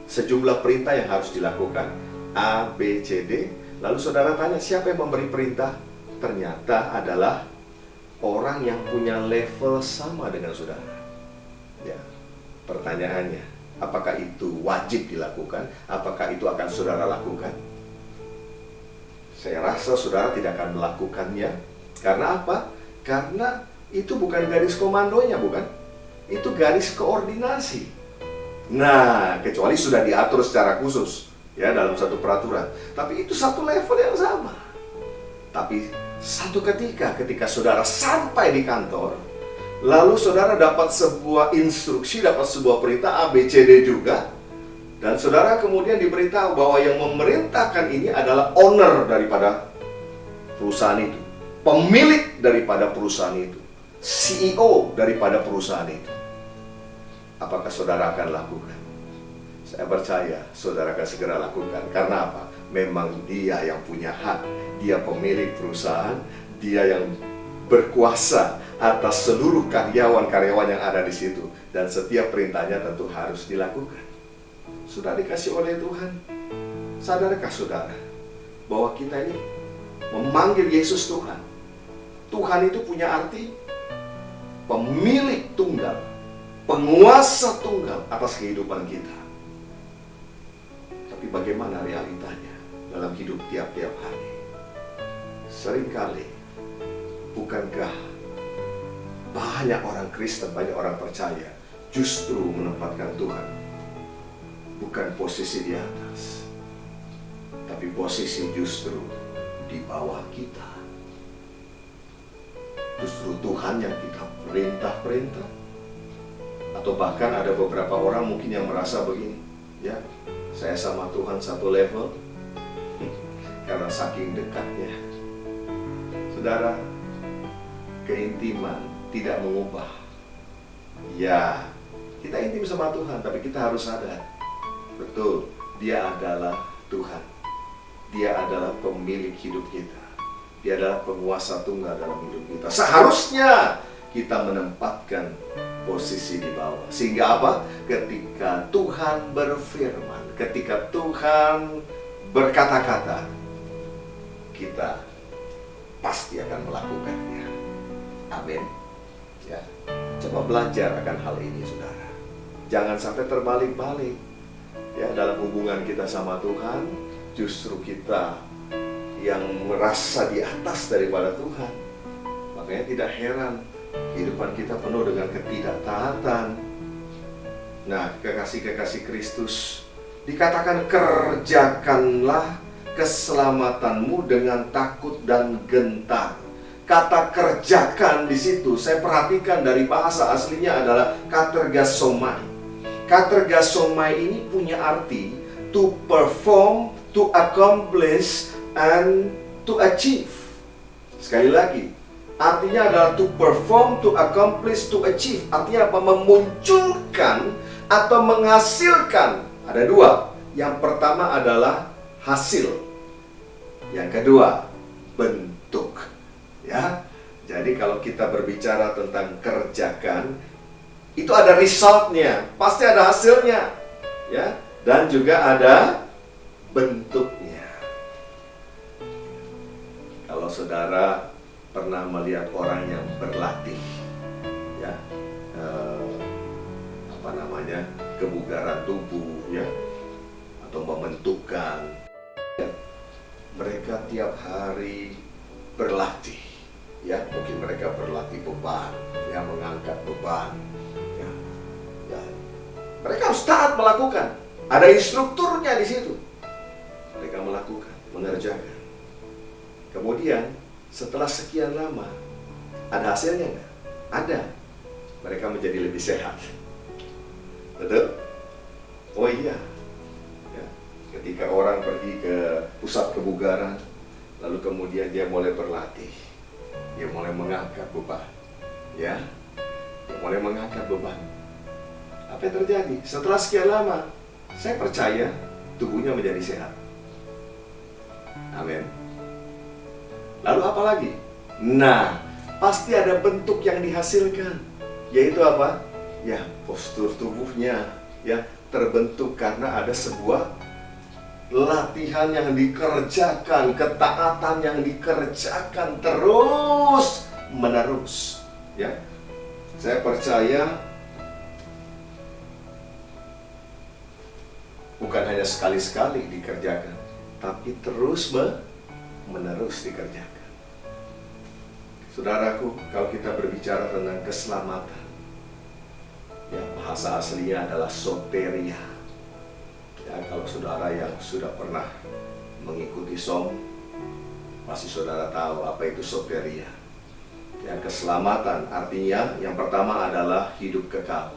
sejumlah perintah yang harus dilakukan, A, B, C, D. Lalu saudara tanya, siapa yang memberi perintah? Ternyata adalah orang yang punya level sama dengan saudara. Ya, pertanyaannya, apakah itu wajib dilakukan? Apakah itu akan saudara lakukan? Saya rasa saudara tidak akan melakukannya. Karena apa? Karena itu bukan garis komandonya, bukan? Itu garis koordinasi. Nah, kecuali sudah diatur secara khusus, ya, dalam satu peraturan. Tapi itu satu level yang sama. Tapi satu ketika saudara sampai di kantor, lalu saudara dapat sebuah instruksi, dapat sebuah perintah A, B, C, D juga. Dan saudara kemudian diberitahu bahwa yang memerintahkan ini adalah owner daripada perusahaan itu, pemilik daripada perusahaan itu, CEO daripada perusahaan itu. Apakah saudara akan lakukan? Saya percaya saudara akan segera lakukan. Karena apa? Memang dia yang punya hak, dia pemilik perusahaan, dia yang berkuasa atas seluruh karyawan-karyawan yang ada di situ. Dan setiap perintahnya tentu harus dilakukan. Sudah dikasih oleh Tuhan. Sadarkah saudara bahwa kita ini memanggil Yesus Tuhan? Tuhan itu punya arti pemilik tunggal, penguasa tunggal atas kehidupan kita. Tapi bagaimana realitanya dalam hidup tiap-tiap hari? Seringkali, bukankah banyak orang Kristen, banyak orang percaya justru menempatkan Tuhan bukan posisi di atas, tapi posisi justru di bawah kita. Justru Tuhan yang kita perintah-perintah. Atau bahkan ada beberapa orang mungkin yang merasa begini, ya, saya sama Tuhan satu level karena saking dekatnya. Saudara, keintiman tidak mengubah. Ya, kita intim sama Tuhan, tapi kita harus sadar, betul, Dia adalah Tuhan. Dia adalah pemilik hidup kita. Dia adalah penguasa tunggal dalam hidup kita. Seharusnya kita menempatkan posisi di bawah. Sehingga apa? Ketika Tuhan berfirman, ketika Tuhan berkata-kata, kita pasti akan melakukannya. Amin. Ya, coba belajar akan hal ini, saudara. Jangan sampai terbalik-balik. Ya, dalam hubungan kita sama Tuhan, justru kita yang merasa di atas daripada Tuhan. Makanya tidak heran kehidupan kita penuh dengan ketidaktaatan. Nah, kekasih-kekasih Kristus, dikatakan kerjakanlah keselamatanmu dengan takut dan gentar. Kata kerjakan di situ, saya perhatikan dari bahasa aslinya adalah katergasomai. Katergasomai ini punya arti to perform, to accomplish, and to achieve. Sekali lagi, artinya adalah to perform, to accomplish, to achieve. Artinya apa? Memunculkan atau menghasilkan. Ada dua. Yang pertama adalah hasil. Yang kedua, bentuk. Ya. Jadi kalau kita berbicara tentang kerjakan, itu ada resultnya, pasti ada hasilnya. Ya. Dan juga ada bentuknya. Kalau saudara pernah melihat orang yang berlatih, ya, kebugaran tubuh, ya, atau membentukkan, ya, mereka tiap hari berlatih, ya, mungkin mereka berlatih beban, ya, mengangkat beban, ya, ya. Mereka harus taat melakukan, ada instrukturnya di situ, mereka melakukan, mengerjakan. Kemudian setelah sekian lama, ada hasilnya nggak? Ada. Mereka menjadi lebih sehat. Betul? Oh iya. Ya. Ketika orang pergi ke pusat kebugaran, lalu kemudian dia mulai berlatih, dia mulai mengangkat beban, ya, dia mulai mengangkat beban. Apa yang terjadi? Setelah sekian lama, saya percaya tubuhnya menjadi sehat. Amin. Lalu apa lagi? Nah, pasti ada bentuk yang dihasilkan, yaitu apa? Ya, postur tubuhnya ya terbentuk karena ada sebuah latihan yang dikerjakan, ketaatan yang dikerjakan terus menerus. Ya, saya percaya bukan hanya sekali-sekali dikerjakan, tapi terus menerus dikerjakan. Saudaraku, kalau kita berbicara tentang keselamatan, ya, bahasa aslinya adalah soteria. Ya, kalau saudara yang sudah pernah mengikuti SOM, pasti saudara tahu apa itu soteria. Ya, keselamatan artinya yang pertama adalah hidup kekal.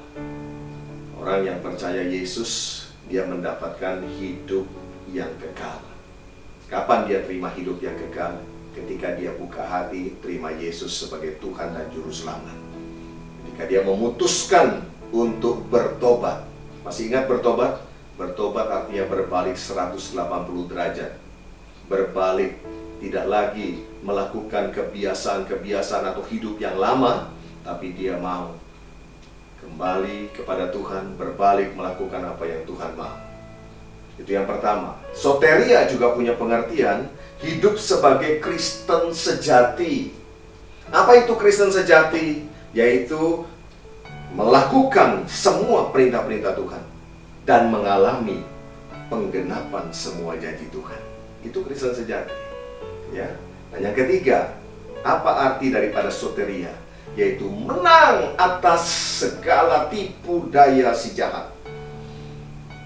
Orang yang percaya Yesus, dia mendapatkan hidup yang kekal. Kapan dia terima hidup yang kekal? Ketika dia buka hati, terima Yesus sebagai Tuhan dan Juru Selamat. Ketika dia memutuskan untuk bertobat. Masih ingat bertobat? Bertobat artinya berbalik 180 derajat. Berbalik, tidak lagi melakukan kebiasaan-kebiasaan atau hidup yang lama, tapi dia mau kembali kepada Tuhan, berbalik melakukan apa yang Tuhan mau. Itu yang pertama. Soteria juga punya pengertian hidup sebagai Kristen sejati. Apa itu Kristen sejati? Yaitu melakukan semua perintah-perintah Tuhan dan mengalami penggenapan semua janji Tuhan. Itu Kristen sejati. Ya. Dan yang ketiga, apa arti daripada soteria? Yaitu menang atas segala tipu daya si jahat.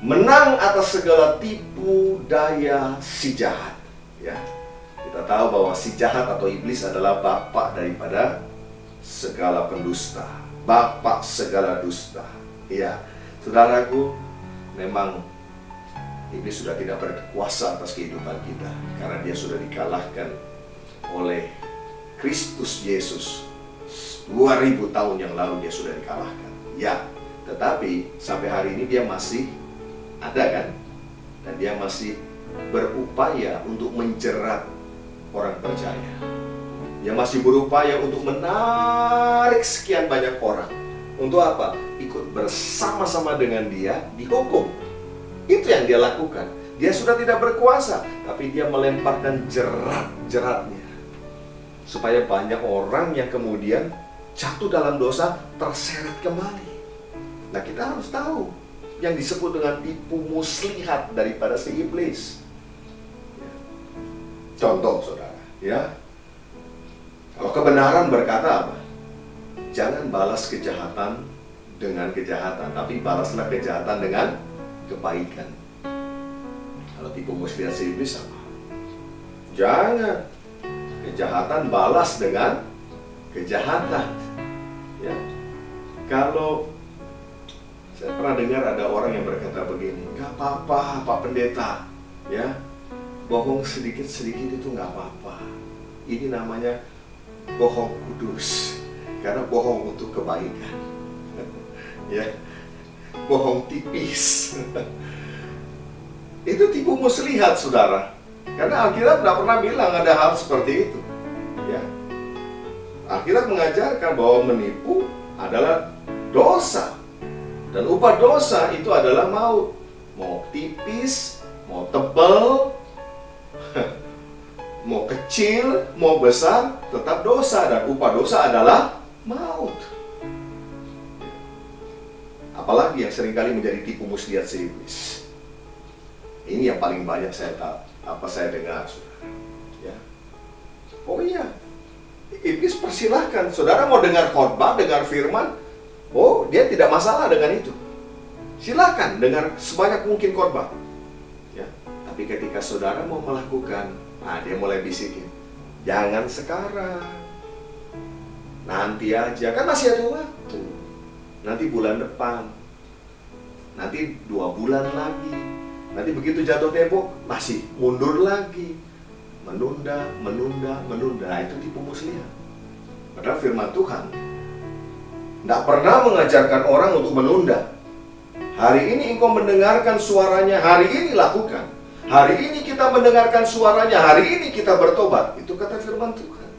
Menang atas segala tipu daya si jahat. Ya. Kita tahu bahwa si jahat atau iblis adalah bapak daripada segala pendusta, bapak segala dusta. Ya, saudaraku, memang iblis sudah tidak berkuasa atas kehidupan kita karena dia sudah dikalahkan oleh Kristus Yesus. 2000 tahun yang lalu dia sudah dikalahkan. Ya, tetapi sampai hari ini dia masih ada kan? Dan dia masih berupaya untuk menjerat orang percaya. Dia masih berupaya untuk menarik sekian banyak orang. Untuk apa? Ikut bersama-sama dengan dia dihukum. Itu yang dia lakukan. Dia sudah tidak berkuasa, tapi dia melemparkan jerat-jeratnya supaya banyak orang yang kemudian jatuh dalam dosa terseret kembali. Nah, kita harus tahu yang disebut dengan tipu muslihat daripada si iblis. Contoh, saudara, ya. Kalau kebenaran berkata apa? Jangan balas kejahatan dengan kejahatan, tapi balaslah kejahatan dengan kebaikan. Kalau tipu muslihat si iblis apa? Jangan kejahatan balas dengan kejahatan. Ya. Kalau saya pernah dengar ada orang yang berkata begini, nggak apa-apa Pak Pendeta, ya, bohong sedikit-sedikit itu nggak apa-apa. Ini namanya bohong kudus, karena bohong untuk kebaikan. Ya, bohong tipis. Itu tipu muslihat, saudara. Karena Alkitab tidak pernah bilang ada hal seperti itu. Ya, Alkitab mengajarkan bahwa menipu adalah dosa. Dan upah dosa itu adalah maut. Mau tipis, mau tebal, mau kecil, mau besar, tetap dosa. Dan upah dosa adalah maut. Apalagi yang seringkali menjadi tipu muslihat si iblis. Ini yang paling banyak saya tahu, saya dengar, saudara. Ya. Oh iya, iblis persilahkan. Saudara mau dengar khotbah, dengar firman, oh, dia tidak masalah dengan itu. Silakan dengar sebanyak mungkin khotbah. Ya, tapi ketika saudara mau melakukan, dia mulai bisikin. Jangan sekarang. Nanti aja, kan masih ada waktu. Nanti bulan depan. Nanti 2 bulan lagi. Nanti begitu jatuh tempo, masih mundur lagi. Menunda. Nah, itu tipu muslihat. Padahal firman Tuhan Tidak pernah mengajarkan orang untuk menunda. Hari ini engkau mendengarkan suaranya, hari ini lakukan. Hari ini kita mendengarkan suaranya, hari ini kita bertobat. Itu kata firman Tuhan.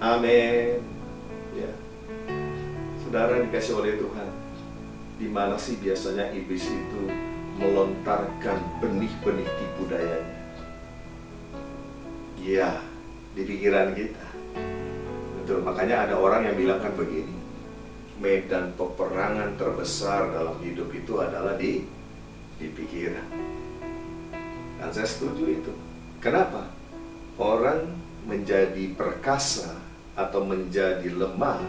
Amin. Ya. Saudara dikasih oleh Tuhan, di mana sih biasanya iblis itu melontarkan benih-benih tipu dayanya? Ya, di pikiran kita. Betul, makanya ada orang yang bilangkan begini, medan peperangan terbesar dalam hidup itu adalah di pikiran. Dan saya setuju itu. Kenapa? Orang menjadi perkasa atau menjadi lemah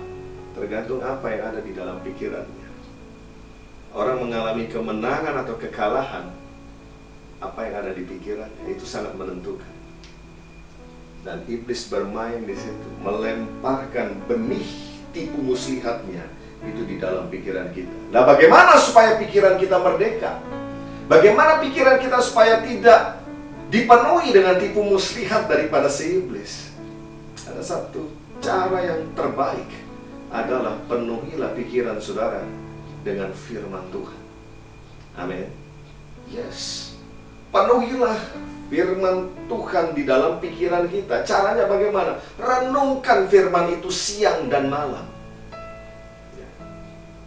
tergantung apa yang ada di dalam pikirannya. Orang mengalami kemenangan atau kekalahan, apa yang ada di pikirannya itu sangat menentukan. Dan iblis bermain di situ, melemparkan benih tipu muslihatnya itu di dalam pikiran kita. Nah, bagaimana supaya pikiran kita merdeka? Bagaimana pikiran kita supaya tidak dipenuhi dengan tipu muslihat daripada si iblis? Ada satu cara yang terbaik adalah penuhilah pikiran saudara dengan firman Tuhan. Amin. Yes. Penuhilah firman Tuhan di dalam pikiran kita. Caranya bagaimana? Renungkan firman itu siang dan malam. Ya.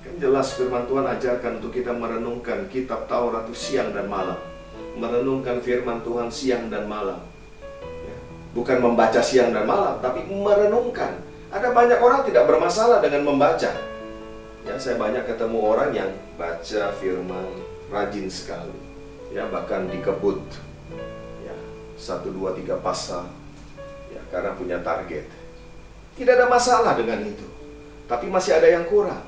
Kan jelas firman Tuhan ajarkan untuk kita merenungkan kitab Taurat itu siang dan malam. Merenungkan firman Tuhan siang dan malam. Ya. Bukan membaca siang dan malam, tapi merenungkan. Ada banyak orang tidak bermasalah dengan membaca. Ya, saya banyak ketemu orang yang baca firman rajin sekali. Ya, bahkan dikebut. Ya, 1, 2, 3 pasal. Ya, karena punya target. Tidak ada masalah dengan itu. Tapi masih ada yang kurang.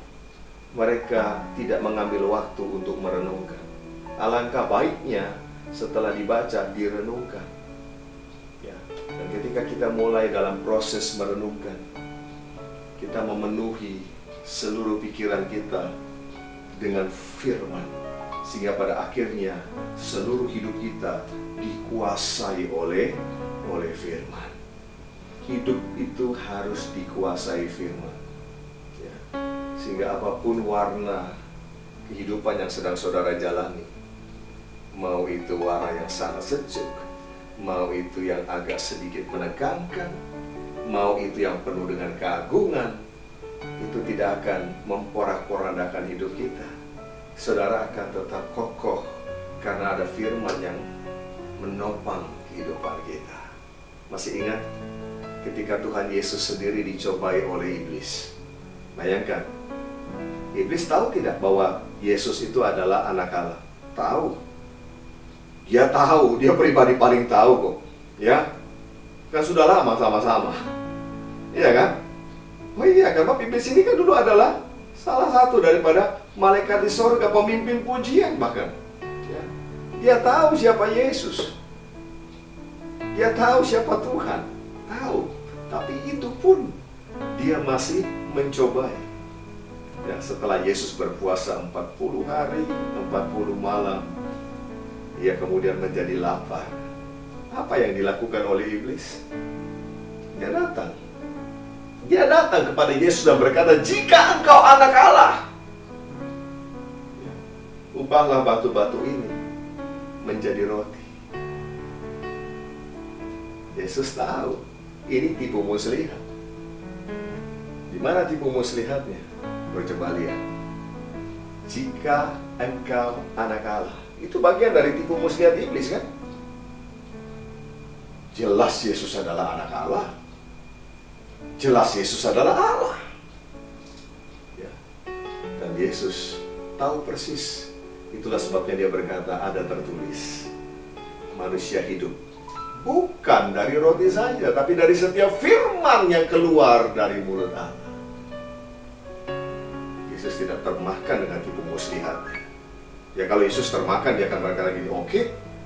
Mereka tidak mengambil waktu untuk merenungkan. Alangkah baiknya setelah dibaca, direnungkan. Ya, dan ketika kita mulai dalam proses merenungkan, kita memenuhi seluruh pikiran kita dengan firman, sehingga pada akhirnya seluruh hidup kita dikuasai oleh firman. Hidup itu harus dikuasai firman, ya. Sehingga apapun warna kehidupan yang sedang saudara jalani, mau itu warna yang sangat sejuk, mau itu yang agak sedikit menegangkan, mau itu yang penuh dengan keagungan, itu tidak akan memporak-porandakan hidup kita. Saudara akan tetap kokoh karena ada firman yang menopang kehidupan kita. Masih ingat ketika Tuhan Yesus sendiri dicobai oleh iblis? Bayangkan, iblis tahu tidak bahwa Yesus itu adalah anak Allah? Tahu. Dia tahu, dia pribadi paling tahu kok. Ya, kan sudah lama sama-sama. Iya kan? Oh iya, karena iblis ini kan dulu adalah salah satu daripada malaikat di sorga, pemimpin pujian bahkan. Ya. Dia tahu siapa Yesus. Dia tahu siapa Tuhan. Tahu. Tapi itu pun dia masih mencobai. Ya, setelah Yesus berpuasa 40 hari, 40 malam, ia kemudian menjadi lapar. Apa yang dilakukan oleh iblis? Dia datang. Dia datang kepada Yesus dan berkata, "Jika engkau anak Allah, ubahlah batu-batu ini menjadi roti." Yesus tahu ini tipu muslihat. Di mana tipu muslihatnya? Coba lihat. Jika engkau anak Allah. Itu bagian dari tipu muslihat iblis kan? Jelas Yesus adalah anak Allah. Jelas Yesus adalah Allah. Ya. Dan Yesus tahu persis. Itulah sebabnya dia berkata, ada tertulis, manusia hidup bukan dari roti saja, tapi dari setiap firman yang keluar dari mulut Allah. Yesus tidak termakan dengan tipu muslihatnya. Ya kalau Yesus termakan, dia akan berkata gini, oke,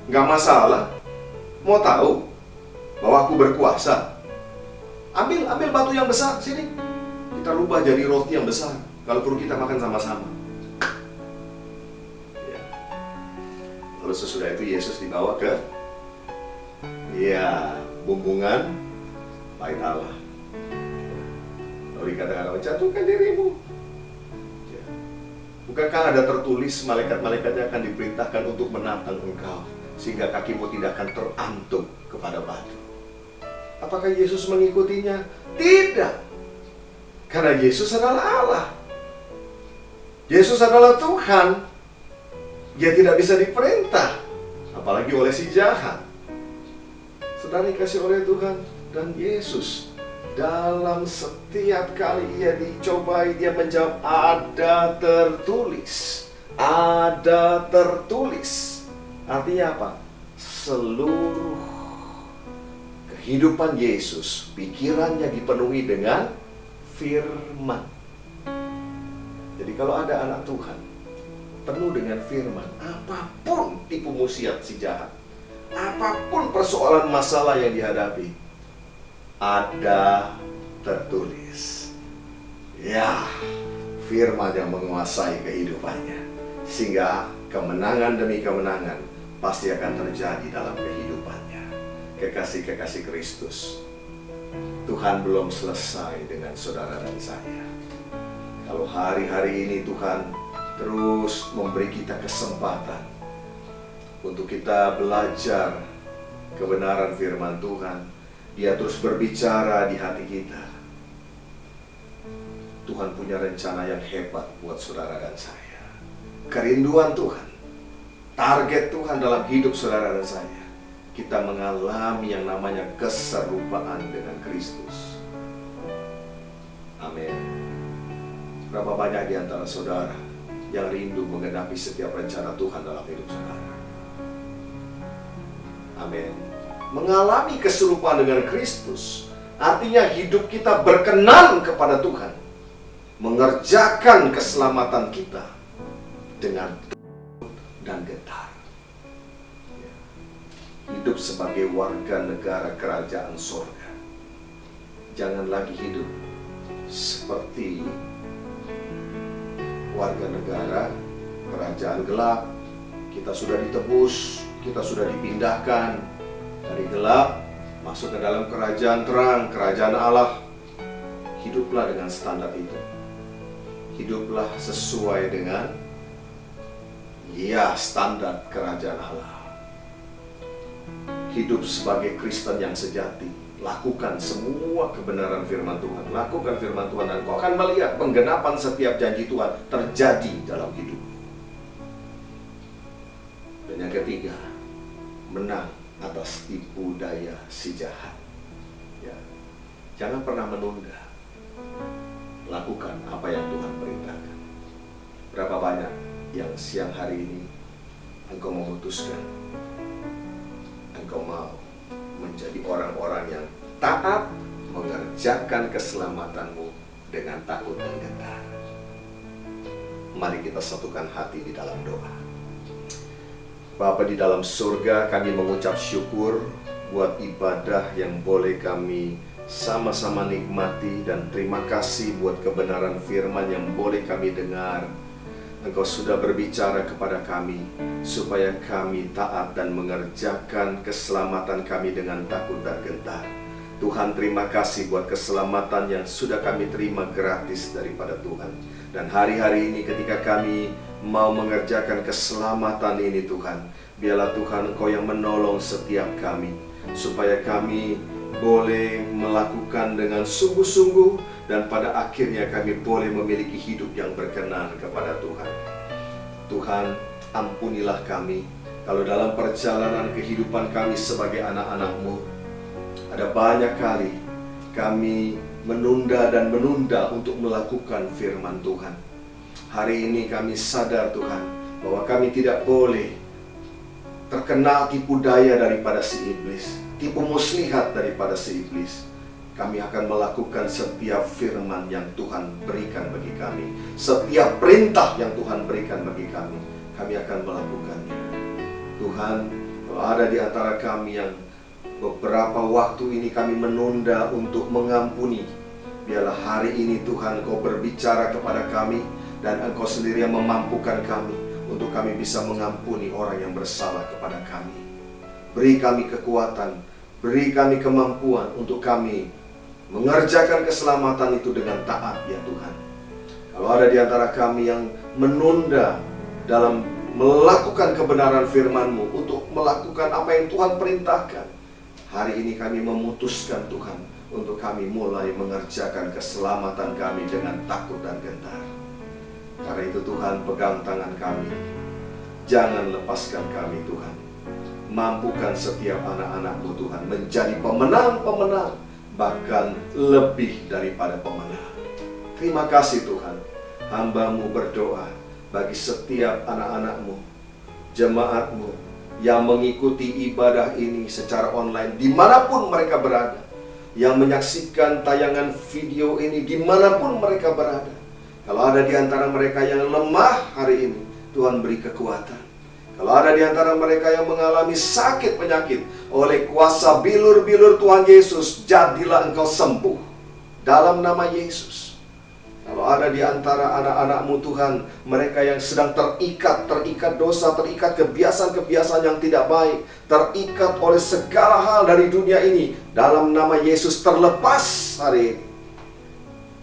nggak masalah. Mau tahu bahwa aku berkuasa? Ambil batu yang besar, sini. Kita rubah jadi roti yang besar. Kalau perlu kita makan sama-sama. Ya. Lalu sesudah itu Yesus dibawa ke bumbungan bait Allah. Lalu dikatakan, jatuhkan dirimu. Ya. Bukankah ada tertulis malaikat-malaikatnya akan diperintahkan untuk menantang engkau, sehingga kakimu tidak akan terantuk kepada batu. Apakah Yesus mengikutinya? Tidak. Karena Yesus adalah Allah. Yesus adalah Tuhan. Dia tidak bisa diperintah, apalagi oleh si jahat. Saudara dikasih oleh Tuhan dan Yesus, dalam setiap kali ia dicobai, dia menjawab, ada tertulis. Ada tertulis. Artinya apa? Seluruh kehidupan Yesus, pikirannya dipenuhi dengan firman. Jadi kalau ada anak Tuhan penuh dengan firman, apapun tipu muslihat si jahat, apapun persoalan masalah yang dihadapi, ada tertulis. Ya, firman yang menguasai kehidupannya, sehingga kemenangan demi kemenangan pasti akan terjadi dalam kehidupannya. Kekasih-kekasih Kristus, Tuhan belum selesai dengan saudara dan saya. Kalau hari-hari ini Tuhan terus memberi kita kesempatan untuk kita belajar kebenaran firman Tuhan, Dia terus berbicara di hati kita. Tuhan punya rencana yang hebat buat saudara dan saya. Kerinduan Tuhan, target Tuhan dalam hidup saudara dan saya, kita mengalami yang namanya keserupaan dengan Kristus. Amin. Berapa banyak di antara saudara yang rindu menggenapi setiap rencana Tuhan dalam hidup saudara? Amin. Mengalami keserupaan dengan Kristus artinya hidup kita berkenan kepada Tuhan, mengerjakan keselamatan kita dengan takut dan gentar. Hidup sebagai warga negara kerajaan surga. Jangan lagi hidup seperti warga negara kerajaan gelap. Kita sudah ditebus, kita sudah dipindahkan dari gelap masuk ke dalam kerajaan terang, kerajaan Allah. Hiduplah dengan standar itu. Hiduplah sesuai dengan standar kerajaan Allah. Hidup sebagai Kristen yang sejati. Lakukan semua kebenaran firman Tuhan. Lakukan firman Tuhan dan kau akan melihat penggenapan setiap janji Tuhan terjadi dalam hidup. Dan yang ketiga, menang atas tipu daya si jahat. Ya. Jangan pernah menunda. Lakukan apa yang Tuhan perintahkan. Berapa banyak yang siang hari ini engkau memutuskan, engkau mau menjadi orang-orang yang taat, mengerjakan keselamatanmu dengan takut dan gentar. Mari kita satukan hati di dalam doa. Bapa di dalam surga, kami mengucap syukur buat ibadah yang boleh kami sama-sama nikmati, dan terima kasih buat kebenaran firman yang boleh kami dengar. Engkau sudah berbicara kepada kami supaya kami taat dan mengerjakan keselamatan kami dengan takut dan gentar. Tuhan, terima kasih buat keselamatan yang sudah kami terima gratis daripada Tuhan. Dan hari-hari ini ketika kami mau mengerjakan keselamatan ini, Tuhan, biarlah Tuhan Engkau yang menolong setiap kami, supaya kami boleh melakukan dengan sungguh-sungguh, dan pada akhirnya kami boleh memiliki hidup yang berkenan kepada Tuhan. Tuhan, ampunilah kami kalau dalam perjalanan kehidupan kami sebagai anak-anak-Mu, ada banyak kali kami menunda dan menunda untuk melakukan firman Tuhan. Hari ini kami sadar Tuhan, bahwa kami tidak boleh terkena tipu daya daripada si iblis, tipu muslihat daripada si iblis. Kami akan melakukan setiap firman yang Tuhan berikan bagi kami. Setiap perintah yang Tuhan berikan bagi kami akan melakukannya. Tuhan, kalau ada di antara kami yang beberapa waktu ini kami menunda untuk mengampuni, biarlah hari ini Tuhan Engkau berbicara kepada kami, dan Engkau sendiri yang memampukan kami untuk kami bisa mengampuni orang yang bersalah kepada kami. Beri kami kekuatan, beri kami kemampuan untuk kami mengerjakan keselamatan itu dengan taat ya Tuhan. Kalau ada di antara kami yang menunda dalam melakukan kebenaran firman-Mu, untuk melakukan apa yang Tuhan perintahkan, hari ini kami memutuskan Tuhan, untuk kami mulai mengerjakan keselamatan kami dengan takut dan gentar. Karena itu Tuhan, pegang tangan kami, jangan lepaskan kami Tuhan. Mampukan setiap anak-anak-Mu Tuhan menjadi pemenang-pemenang, bahkan lebih daripada pemenang. Terima kasih Tuhan, hamba-Mu berdoa bagi setiap anak-anak-Mu, jemaat-Mu yang mengikuti ibadah ini secara online dimanapun mereka berada, yang menyaksikan tayangan video ini dimanapun mereka berada. Kalau ada di antara mereka yang lemah hari ini, Tuhan beri kekuatan. Kalau ada di antara mereka yang mengalami sakit penyakit, oleh kuasa bilur-bilur Tuhan Yesus, jadilah engkau sembuh dalam nama Yesus. Kalau ada di antara anak-anak-Mu Tuhan, mereka yang sedang terikat dosa, terikat kebiasaan-kebiasaan yang tidak baik, terikat oleh segala hal dari dunia ini, dalam nama Yesus terlepas hari ini.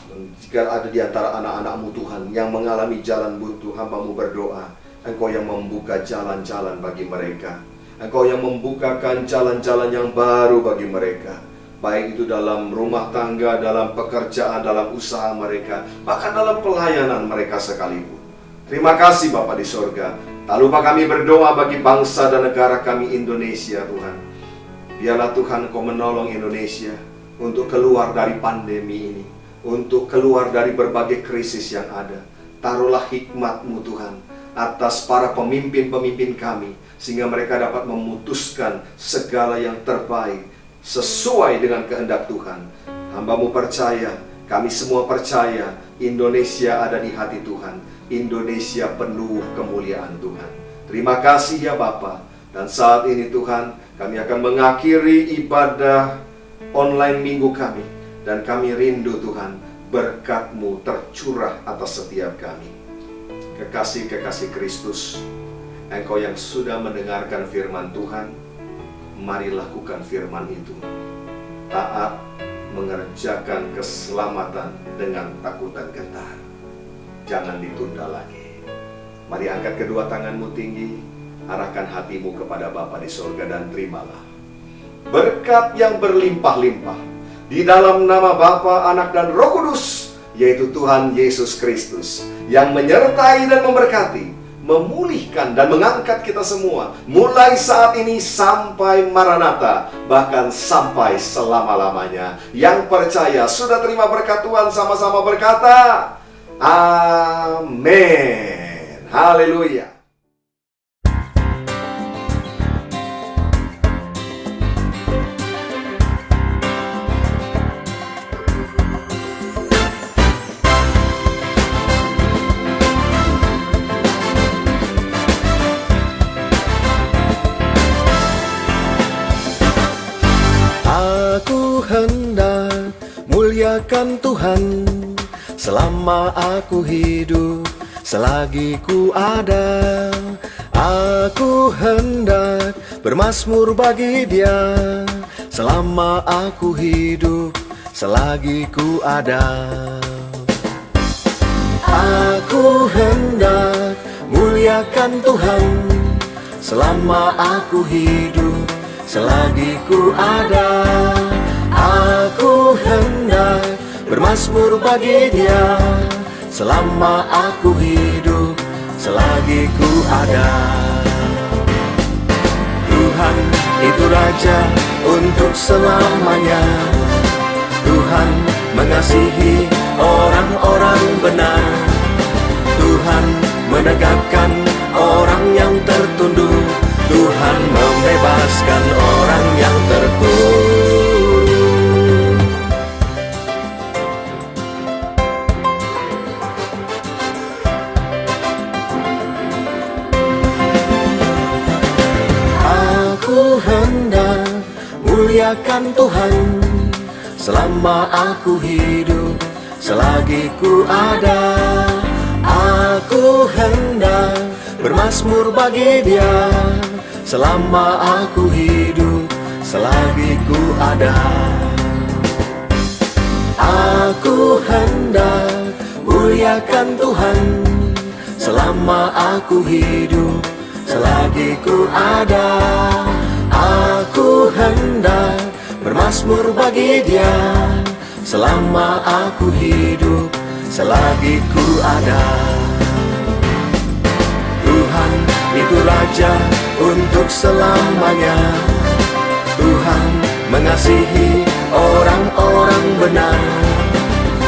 Dan jika ada di antara anak-anak-Mu Tuhan yang mengalami jalan buntu, hamba-Mu berdoa, Engkau yang membuka jalan-jalan bagi mereka. Engkau yang membukakan jalan-jalan yang baru bagi mereka, baik itu dalam rumah tangga, dalam pekerjaan, dalam usaha mereka, bahkan dalam pelayanan mereka sekalipun. Terima kasih Bapa di sorga. Tak lupa kami berdoa bagi bangsa dan negara kami Indonesia Tuhan. Biarlah Tuhan Engkau menolong Indonesia untuk keluar dari pandemi ini, untuk keluar dari berbagai krisis yang ada. Taruhlah hikmat-Mu Tuhan atas para pemimpin-pemimpin kami, sehingga mereka dapat memutuskan segala yang terbaik sesuai dengan kehendak Tuhan. Hamba-Mu percaya, kami semua percaya, Indonesia ada di hati Tuhan. Indonesia penuh kemuliaan Tuhan. Terima kasih ya Bapa. Dan saat ini Tuhan, kami akan mengakhiri ibadah online minggu kami. Dan kami rindu Tuhan, berkat-Mu tercurah atas setiap kami. Kekasih-kekasih Kristus, Engkau yang sudah mendengarkan firman Tuhan, mari lakukan firman itu. Taat mengerjakan keselamatan dengan takut dan gentar. Jangan ditunda lagi. Mari angkat kedua tanganmu tinggi, arahkan hatimu kepada Bapa di surga dan terimalah berkat yang berlimpah-limpah di dalam nama Bapa, Anak dan Roh Kudus, yaitu Tuhan Yesus Kristus, yang menyertai dan memberkati, memulihkan dan mengangkat kita semua, mulai saat ini sampai Maranatha, bahkan sampai selama-lamanya. Yang percaya sudah terima berkat Tuhan, sama-sama berkata, amin. Haleluya. Aku hendak muliakan Tuhan selama aku hidup, selagi ku ada. Aku hendak bermazmur bagi Dia selama aku hidup, selagi ku ada. Aku hendak muliakan Tuhan selama aku hidup, selagi ku ada. Aku hendak bermazmur bagi Dia selama aku hidup, selagi ku ada. Tuhan itu Raja untuk selamanya. Tuhan mengasihi orang-orang benar. Tuhan menegakkan orang yang tertunduk. Tuhan membebaskan orang yang terkurung. Aku hendak muliakan Tuhan selama aku hidup, selagi ku ada. Aku hendak bermazmur bagi Dia selama aku hidup, selagi ku ada. Aku hendak muliakan Tuhan selama aku hidup, selagi ku ada. Aku hendak bermazmur bagi Dia selama aku hidup, selagi ku ada. Tuhan itu Raja untuk selamanya. Tuhan mengasihi orang-orang benar.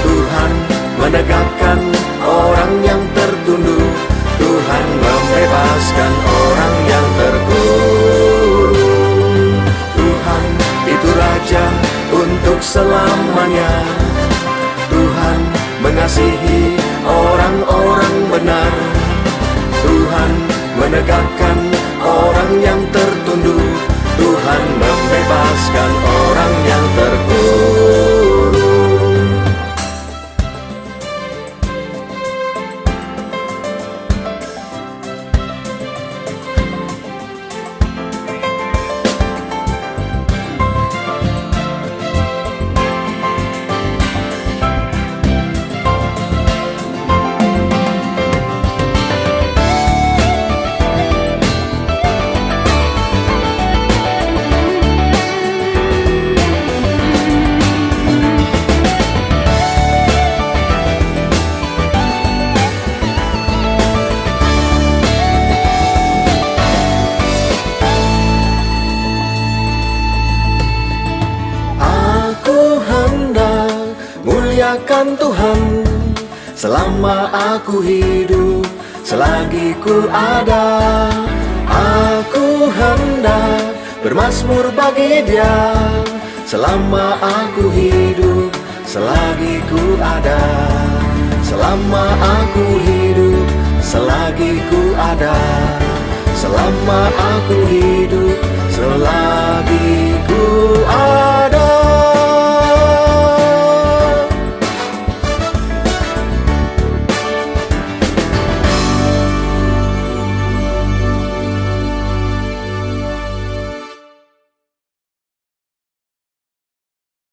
Tuhan menegakkan orang yang tertunduk. Tuhan membebaskan orang yang terkurung. Tuhan itu Raja untuk selamanya. Tuhan mengasihi orang-orang benar. Tuhan menegakkan orang yang tertunduk. Tuhan membebaskan orang yang terkurung. Muliakan Tuhan selama aku hidup, selagi ku ada. Aku hendak bermazmur bagi Dia selama aku hidup, selagi ku ada. Selama aku hidup, selagi ku ada. Selama aku hidup, selagi